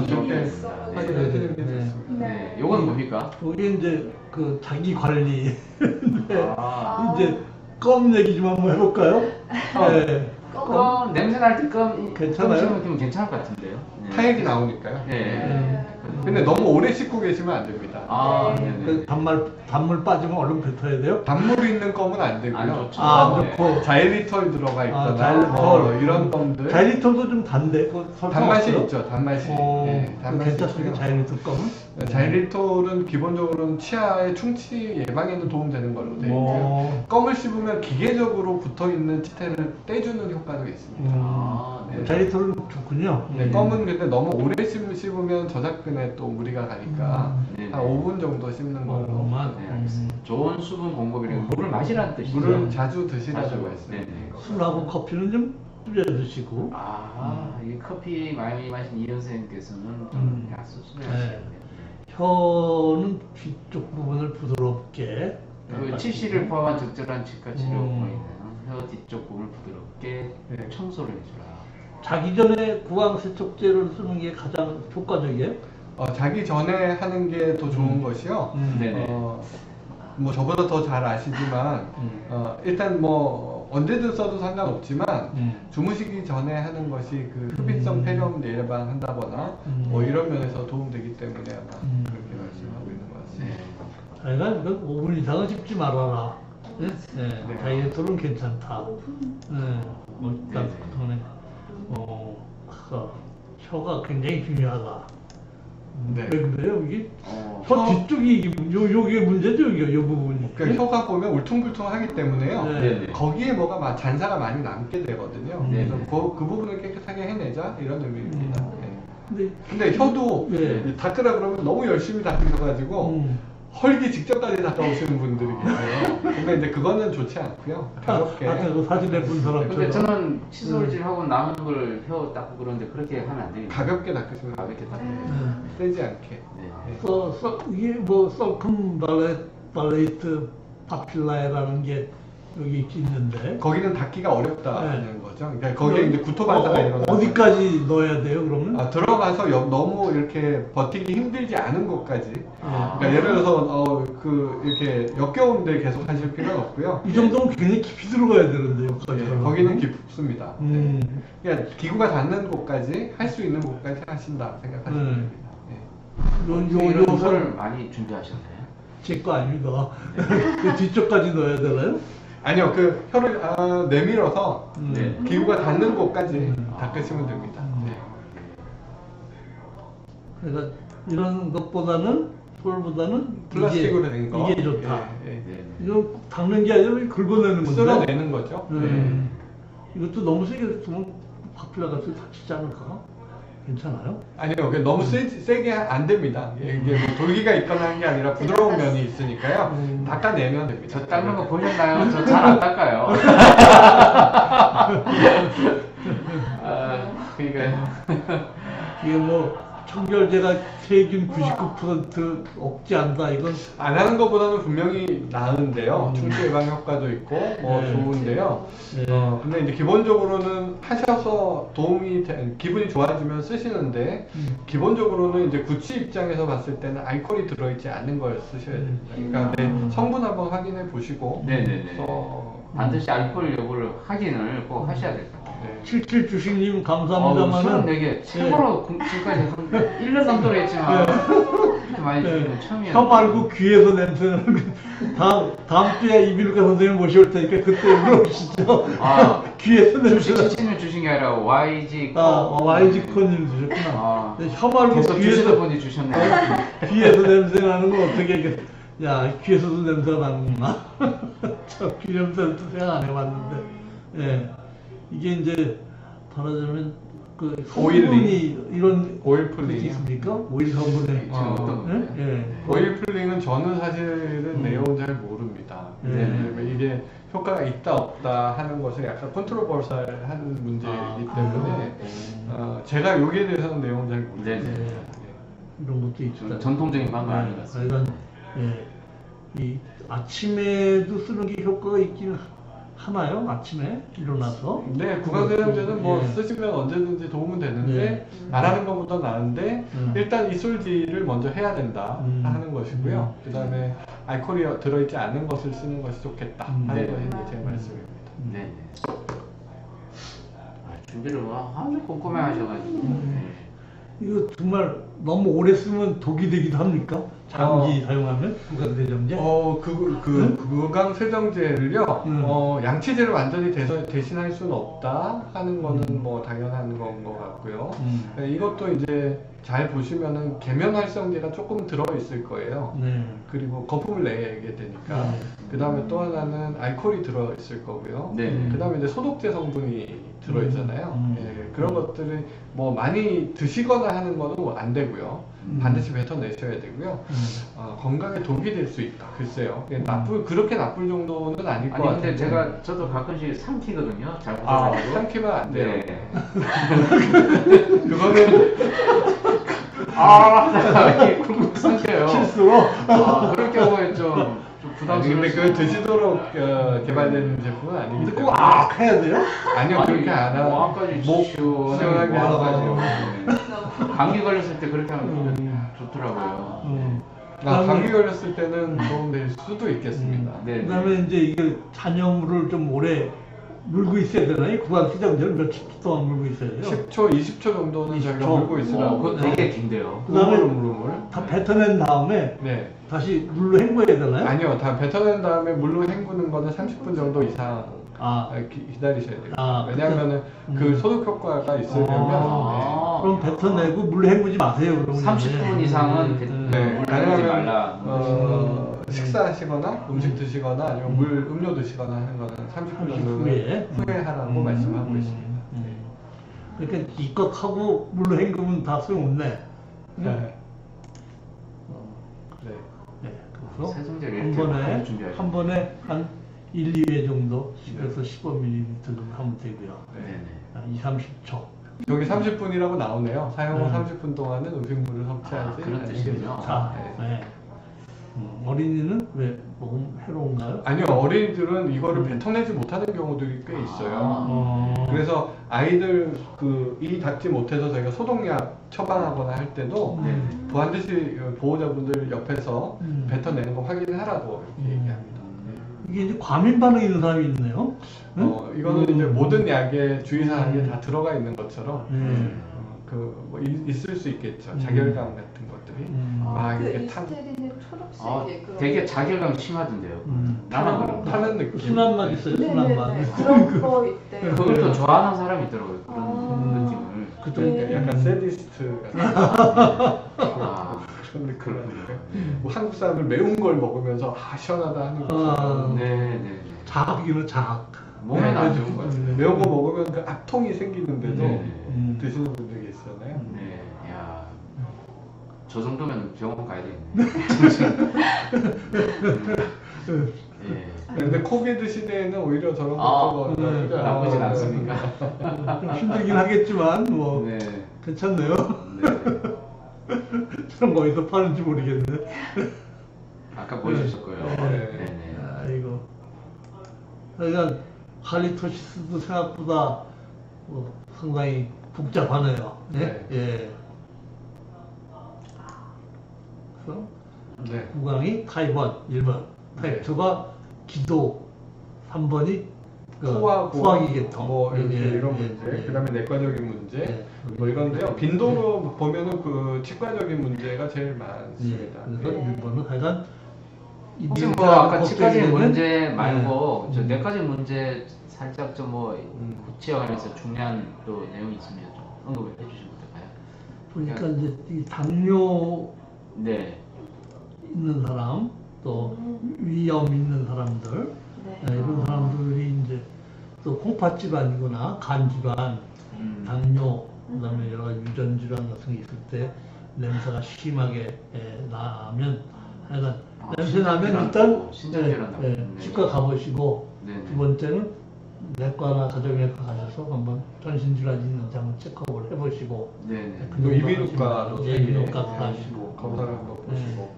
좋네. 이렇게 확인하시는 게 네. 좋습니다. 네. 요건 뭡니까? 이게 이제 그 자기 관리. 아. 이제 껌 얘기 좀 한번 해볼까요? 네. 껌 냄새 날 때 껌 괜찮아요? 껌 괜찮을 것 같은데요. 네. 타액이 나오니까요. 네. 근데 너무 오래 씻고 계시면 안 됩니다. 그 단물 빠지면 얼른 뱉어야 돼요? 단물이 있는 껌은 안 되고요. 안 좋죠. 안 네. 좋고. 자일리톨 들어가 있거나 자일리톨. 이런 껌들. 자일리톨도 좀 단데. 단맛이 있죠, 단맛이. 네, 단맛이 괜찮습니까? 있고요. 자일리톨 껌은? 자일리톨은 기본적으로는 치아의 충치 예방에는 도움되는 걸로 되어 있고요. 껌을 씹으면 기계적으로 붙어있는 치태를 떼주는 효과도 있습니다. 네. 자일리톨은 좋군요. 네, 껌은 근데 너무 오래 씹으면 저작근에 또 무리가 가니까 네. 한 5분 정도 씹는 걸로. 네, 알겠습니다. 좋은 수분 공급이라는 물을 마시라는 뜻이죠. 물을 자주 드시라고 자주. 했어요. 네네. 술하고 커피는 좀 줄여 드시고. 이 커피 많이 마신 이현 선생님께서는 좀 약수 수술하시겠네요. 혀는 뒤쪽 부분을 부드럽게. 그 치실을 포함한 적절한 치과 치료 음. 포인트는 혀 뒤쪽 부분을 부드럽게 네. 청소를 해주라. 자기 전에 구강 세척제를 쓰는 게 가장 효과적이에요? 자기 전에 하는 게 더 좋은 것이요. 네네. 뭐 저보다 더 잘 아시지만 일단 뭐 언제든 써도 상관없지만 주무시기 전에 하는 것이 그 흡입성 폐렴 예방한다거나 뭐 이런 면에서 도움되기 때문에 아마 그렇게 말씀하고 있는 것 같습니다. 자기가 5분 이상은 씹지 말아라. 네. 다이어트는 괜찮다. 일단 전에 혀가 굉장히 중요하다. 네. 왜 그래요? 이게 혀- 혀 뒤쪽이 요게 문제죠, 이게 요 부분이. 그러니까 혀가 보면 울퉁불퉁하기 때문에요. 네. 거기에 뭐가 잔사가 많이 남게 되거든요. 네. 그래서 그 부분을 깨끗하게 해내자 이런 의미입니다. 네. 근데 근데 혀도 네. 닦으라 그러면 너무 열심히 닦으셔가지고 헐기 직전까지 갔다 오시는 분들이 계세요. 근데 이제 그거는 좋지 않고요. 가볍게. 아까 그 사진에 본 사람처럼. 근데 저는 칫솔질하고 남은 걸 혀 닦고 그러는데 그렇게 하면 안 되겠네요. 가볍게 닦으시면 가볍게 닦고. 세지 않게. 네. 네. 이게 뭐 썰큰 발레이트 파필라에라는 게 여기 있는데 거기는 닦기가 어렵다는 네. 거죠. 그러니까 거기에 이제 구토반사가 일어나요. 어디까지 넣어야 돼요 그러면? 들어가서 너무 이렇게 버티기 힘들지 않은 곳까지. 아. 그러니까 예를 들어서 이렇게 역겨운데 계속 하실 필요는 없고요. 이 정도면 굉장히 깊이 들어가야 되는데 여기까지. 네, 거기는 깊습니다. 네. 음. 그러니까 기구가 닿는 곳까지 할 수 있는 곳까지 하신다 생각하시면 됩니다. 네. 이런 요 거를 많이 준비하셨나요? 제 거 아닙니다. 그 뒤쪽까지 넣어야 되나요? 아니요, 그 혀를 내밀어서 네. 기구가 닿는 곳까지 닦으시면 됩니다. 네. 그러니까 이런 것보다는 솔보다는 플라스틱으로 된 거. 이게 좋다. 예, 예. 네. 이거 닦는 게 아니라 긁어내는 건데. 쓸어내는 거죠. 이것도 너무 세게 쓰면 파필라가 다치지 않을까? 괜찮아요? 아니요, 너무 세게 안 됩니다. 이게 뭐 돌기가 있거나 한 게 아니라 부드러운 면이 있으니까요. 닦아내면 됩니다. 저 닦는 거 보셨나요? 저 잘 안 닦아요. 그러니까요. 이게 뭐 청결제가 세균 99% 억제한다 이건 안 하는 것보다는 분명히 나은데요. 충치 예방 효과도 있고 뭐 네. 좋은데요. 네. 근데 이제 기본적으로는 하셔서 기분이 좋아지면 쓰시는데 기본적으로는 이제 구치 입장에서 봤을 때는 알코올이 들어있지 않은 걸 쓰셔야 됩니다. 그러니까 성분 한번 확인해 보시고 네네네. 어, 반드시 알코올 여부를 확인을 꼭 하셔야 될 것 같아요. 네. 77 주식님 감사합니다만은 24개 최고로 지금까지 1년 넘도록 했지만 이렇게 많이 주는 건 처음이에요. 혀 말고 귀에서 냄새 나는 거. 다음 주에 이비인후과 선생님 모셔올 테니까 그때 물어보시죠. 아, 귀에서 냄새 주식 나. 지침을 주신 게 아니라 YG YG 코님 주셨구나. 아, 혀 말고 계속 주시던 귀에서 분이 주셨네요. 귀에서 냄새 나는 거 어떻게 이게? 야 귀에서도 냄새가 나는구나. 저 귀 냄새는 또 생각 안 해봤는데. 예. 이게 이제 말하자면 그 오일링. 성분이 이런 오일 그게 풀링이요? 있습니까? 오일 성분에. 지금 어떤 예? 예. 오일 풀링은 저는 사실은 내용은 잘 모릅니다. 네. 왜냐면 이게 효과가 있다 없다 하는 것은 약간 컨트로버셜한 문제이기 때문에 제가 여기에 대해서는 내용은 잘 모릅니다. 네네. 예. 이런 것도 있다. 전통적인 방법 아닌 것 같습니다. 그러니까 이 아침에도 쓰는 게 효과가 있긴 하나요? 아침에 일어나서? 네, 구강세정제는 뭐 예. 쓰시면 언제든지 도움은 되는데 네. 안 하는 것보다 나은데 음. 일단 이솔지를 먼저 해야 된다 하는 것이고요. 그 다음에 알코올이 들어있지 않은 것을 쓰는 것이 좋겠다 하는 네. 것이 이제 제 말씀입니다. 네. 준비를 아주 꼼꼼히 하셔가지고. 네. 이거 정말 너무 오래 쓰면 독이 되기도 합니까? 장기 사용하면 구강세정제? 구강세정제를요, 음. 양치제를 완전히 대신할 수는 없다 하는 거는 뭐 당연한 건 것 같고요. 네, 이것도 이제 잘 보시면은 계면활성제가 조금 들어있을 거예요. 네. 그리고 거품을 내게 되니까. 네. 그 다음에 또 하나는 알코올이 들어있을 거고요. 네. 그 다음에 이제 소독제 성분이 들어있잖아요. 예, 그런 것들을 뭐 많이 드시거나 하는 거는 안 되고요. 반드시 뱉어내셔야 되고요. 건강에 독이 될 수 있다. 글쎄요. 그렇게 나쁠 정도는 아닐 것 아니 같은데. 근데 저도 가끔씩 삼키거든요. 잘 아, 보셔가지고. 삼키면 안 돼요. 네. 그거는 이렇게 쿵쿵 삼켜요. 실수로? 그럴 경우에 좀 부담스러워. 근데 그걸 드시도록 개발된 제품은 아니기 근데 때문에. 꼭 해야 돼요? 아니요, 그렇게 안 하고. 목까지 목 시원하게 시원하게 모아가지고. 해서. 감기 걸렸을 때 그렇게 하면 좋더라고요. 감기 걸렸을 때는 도움될 수도 있겠습니다. 네. 그다음에 이제 이게 잔여물을 좀 오래 물고 있어야 되나요? 구강세정제를 며칠 동안 물고 있어야 돼요? 10초, 20초 정도는 저희가 20초. 물고 있으라고. 그거 되게 긴데요. 그다음에 우물우물. 다 뱉어낸 다음에 네. 다시 물로 헹궈야 되나요? 아니요, 다 뱉어낸 다음에 물로 헹구는 거는 30분 정도 이상 기다리셔야 돼요. 왜냐하면은 그 소독 효과가 있으려면. 그럼 뱉어내고 물로 헹구지 마세요. 그러면 30분 이상은 네, 물을 아니면 말라. 식사하시거나 음식 드시거나 아니면 음료 드시거나 하는 거는 30분 정도는 후에 하라고 말씀하고 있습니다. 그러니까 이껏 하고 물로 헹구면 다 소용없네. 네. 네. 네, 그래서 세정제를 한 이렇게 번에 많이 준비하죠. 한 번에 한 1, 2회 정도 10에서 15ml 정도 하면 되고요. 네네. 한 2, 30초. 여기 30분이라고 나오네요. 사용 후 네. 30분 동안은 음식물을 섭취하지 그런 뜻이군요. 자, 네. 네. 어린이는 왜 먹으면 해로운가요? 아니요, 어린이들은 이거를 뱉어내지 못하는 경우들이 꽤 있어요. 그래서 아이들 이 닿지 못해서 저희가 소독약 처방하거나 할 때도 반드시 보호자분들 옆에서 뱉어내는 거 확인하라고 이렇게 얘기합니다. 이게 이제 과민 반응이 있는 사람이 있네요. 응? 이거는 이제 모든 약에 주의사항에 다 들어가 있는 것처럼 뭐 있을 수 있겠죠. 자결감 같은 것들이. 그 이게 리스테린의 초록색의 그런 되게 자결감 심하던데요. 나만 그런 타는 느낌. 순한 맛 있어요, 순한 맛. 네네네 그런 거 있대. 그걸 또 좋아하는 사람이 있더라고요. 그런 느낌을. 그쵸? 네. 약간 세디스트 같은 아, 그런 느낌인데 뭐 한국 사람들 매운 걸 먹으면서 시원하다 하는 거. 네네. 자학이는 자학. 몸에는 안 좋은 것 같아요. 매운 거 먹으면 그 악통이 생기는데도 네. 드시는 분들이 있잖아요. 네, 야, 저 정도면 병원 가야 되겠네. 예. 근데 코비드 시대에는 오히려 저런 아, 것도 나쁘진 않습니까? 좀 힘들긴 하겠지만 뭐 네, 괜찮네요. 네. 그럼 어디서 파는지 모르겠네. 아까 보여주실 거예요. 네. 네, 네. 아이고. 그러니까 할리토시스도 생각보다 상당히 복잡하네요. 네? 네. 예. 그래서 네. 구강이 타입 1, 1번, 타입 2가 기도, 3번이 소화기 계통. 뭐 이렇게 예, 이런 예, 문제, 예. 그다음에 내과적인 문제, 예. 뭐 이건데요. 빈도로 보면은 그 치과적인 문제가 제일 예. 많습니다. 그래서 네. 1번은 하여간 이 혹시 뭐 멘탈 아까 걱정이 치과적인 되면, 문제 말고 예. 저 뇌과적인 문제 살짝 좀 뭐 구치와 관련해서 중요한 또 내용이 있으면 좀 언급을 해주시면 될까요? 그러니까 이제 이 당뇨 네. 있는 사람, 또 위염 있는 사람들, 네. 이런 사람들이 이제 또 콩팥 질환이거나 간 질환, 당뇨, 그다음에 여러 가지 유전 질환 같은 게 있을 때 냄새가 심하게 나면 하여간 냄새 나면 신장질환 일단 나고, 신장질환 나고. 네. 치과 가보시고 네. 두 번째는 내과나 가정의학과 가셔서 한번 전신 질환이 있는지 한번 체크업을 해보시고 네네. 또 이비인후과도 예, 이비인후과도 가시고 뭐 검사를 한번 보시고.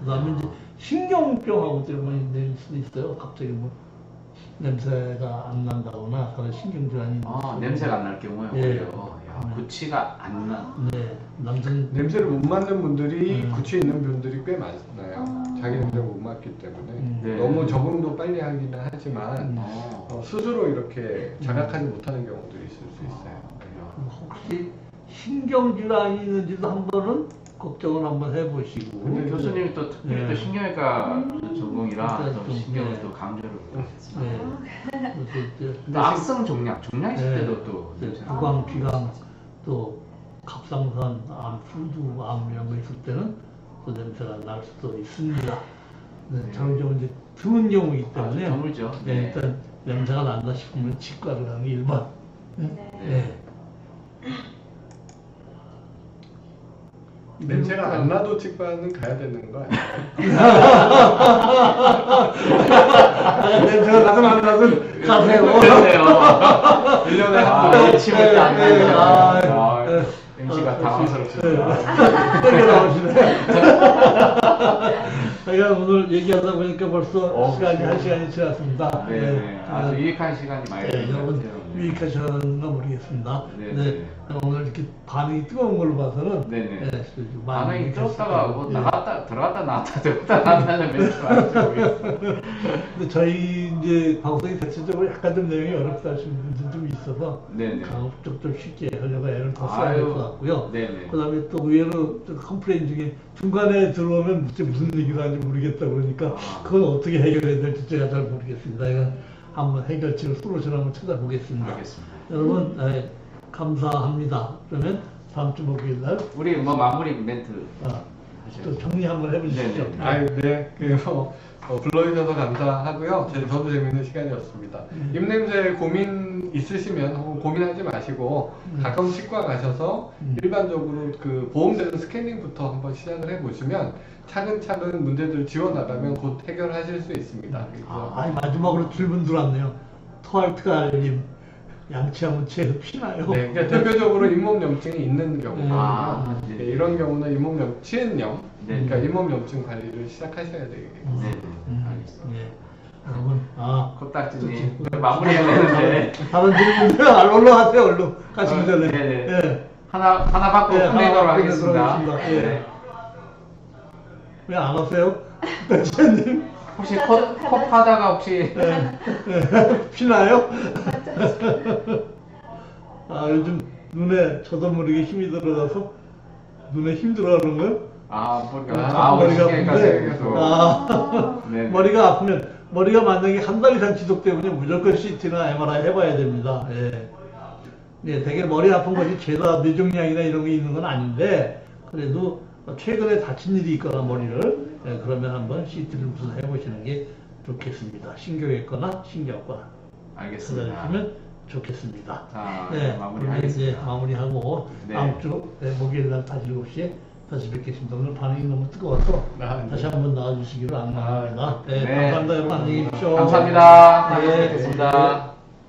그다음에 이제 신경병하고 때문에 낼 수도 있어요. 갑자기 뭐 냄새가 안 난다거나 다른 신경 질환이 아, 냄새가 안 날 경우에 예. 오히려 야, 구취가 안 나. 네, 남성 냄새를 못 맡는 분들이 음. 구취 있는 분들이 꽤 많아요. 자기 냄새를 못 맡기 때문에 네. 너무 적응도 빨리 하기는 하지만 어. 스스로 이렇게 자각하지 못하는 경우들이 있을 수 있어요. 혹시 신경 질환이 있는지도 한번은 걱정을 한번 해보시고. 근데 교수님이 또 특별히 네. 또 신경외과 전공이라 그러니까 또 좀, 신경을 네. 또 강조를 했습니다. 네. 그래서 이제 또 악성 종양 있을 네. 때도 또 네, 냄새가 구강, 비강, 또 갑상선, 암, 풍두, 암 이런 거 있을 때는 또 냄새가 날 수도 있습니다. 네, 장점 이제 드문 경우이기 때문에 아주 드물죠. 네, 네. 일단 냄새가 난다 싶으면 치과를 가는 게 1번. 네. 네. 냄새가 안 나도 치과는 가야 되는 거 아니에요? 냄새가 나든 안 나든 가세요. 그러네요. 1년에 아, 한 번. 예측을 안 네, 나죠. 아, 아, MC가 당황스럽습니다. 되게 나오시네. 제가 오늘 얘기하다 보니까 벌써 시간이 1시간이 지났습니다. 네, 네. 아주 유익한 시간이 많이 네, 된것 여러분 같아요. 유익하셨나 모르겠습니다. 네, 네, 네. 오늘 이렇게 반응이 뜨거운 걸로 봐서는 네, 네. 좀 많이 반응이 유익했을 뜨겁다가 거예요. 뭐 예. 나갔다 들어갔다 나왔다 들어갔다 나왔다는 멘트 많이 모르겠어요. 근데 저희 이제 방송이 대체적으로 약간 좀 내용이 어렵다 하시는 분들 좀 있어서 네네. 가급적 좀 쉽게 하려고 애를 더 써야 될 아유, 것 같고요. 네네. 그다음에 또 의외로 좀 컴플레인 중에 중간에 들어오면 진짜 무슨 얘기를 하는지 모르겠다 그러니까 그건 어떻게 해결해야 될지 제가 잘 모르겠습니다. 이건 한번 해결책을 솔루션을 한번 찾아보겠습니다. 알겠습니다. 여러분 감사합니다. 그러면 다음 주 목요일 날 우리 뭐 마무리 멘트 또 정리 한번 해보시죠. 네네. 네. 불러주셔서 감사하고요. 저도 재밌는 시간이었습니다. 입냄새 고민 있으시면 고민하지 마시고 가까운 치과 가셔서 일반적으로 그 보험되는 스캐닝부터 한번 시작을 해보시면 차근차근 문제들 지워나가면 곧 해결하실 수 있습니다. 그래서 아니 마지막으로 질문 들어왔네요. 토알트갈님 양치하면 제 피나요? 네, 그러니까 대표적으로 잇몸염증이 있는 경우거든요. 아, 네. 네, 이런 경우는 치은염, 네. 그러니까 잇몸염증 관리를 시작하셔야 되겠습니다. 네, 알겠습니다. 예. 여러분, 컵딱지님 마무리해야 되는데 다른 질문들 올라가세요, 얼른 가시기 전에. 네네. 예. 하나 받고 네, 끝내도록 하나 하겠습니다. 끝내도록 하겠습니다. 예. 네. 왜 안 오세요? 대체님 혹시 하나 컵 좀, 하나 하다가 혹시 피나요? 요즘 눈에 저도 모르게 힘이 들어가서 눈에 힘들어하는 거요? 머리가 아픈데. 네. 머리가 아프면 머리가 만약에 한 달 이상 지속되면 무조건 CT나 MRI 해봐야 됩니다. 예. 예, 되게 머리 아픈 것이 죄다 뇌종양이나 이런 게 있는 건 아닌데 그래도 최근에 다친 일이 있거나 머리를 그러면 한번 CT를 우선 해보시는 게 좋겠습니다. 신경외과나 신경과 알겠습니다. 찾아주시면 좋겠습니다. 자, 네, 마무리하겠습니다. 이제 마무리하고 네. 다음 주 목요일 날 다시 7시에 다시 뵙겠습니다. 오늘 반응이 너무 뜨거워서 네. 다시 한번 나와주시기로 안녕합니다. 네, 네. 감사합니다. 여러분 안녕히 계십시오. 감사합니다. 다시 네. 뵙겠습니다.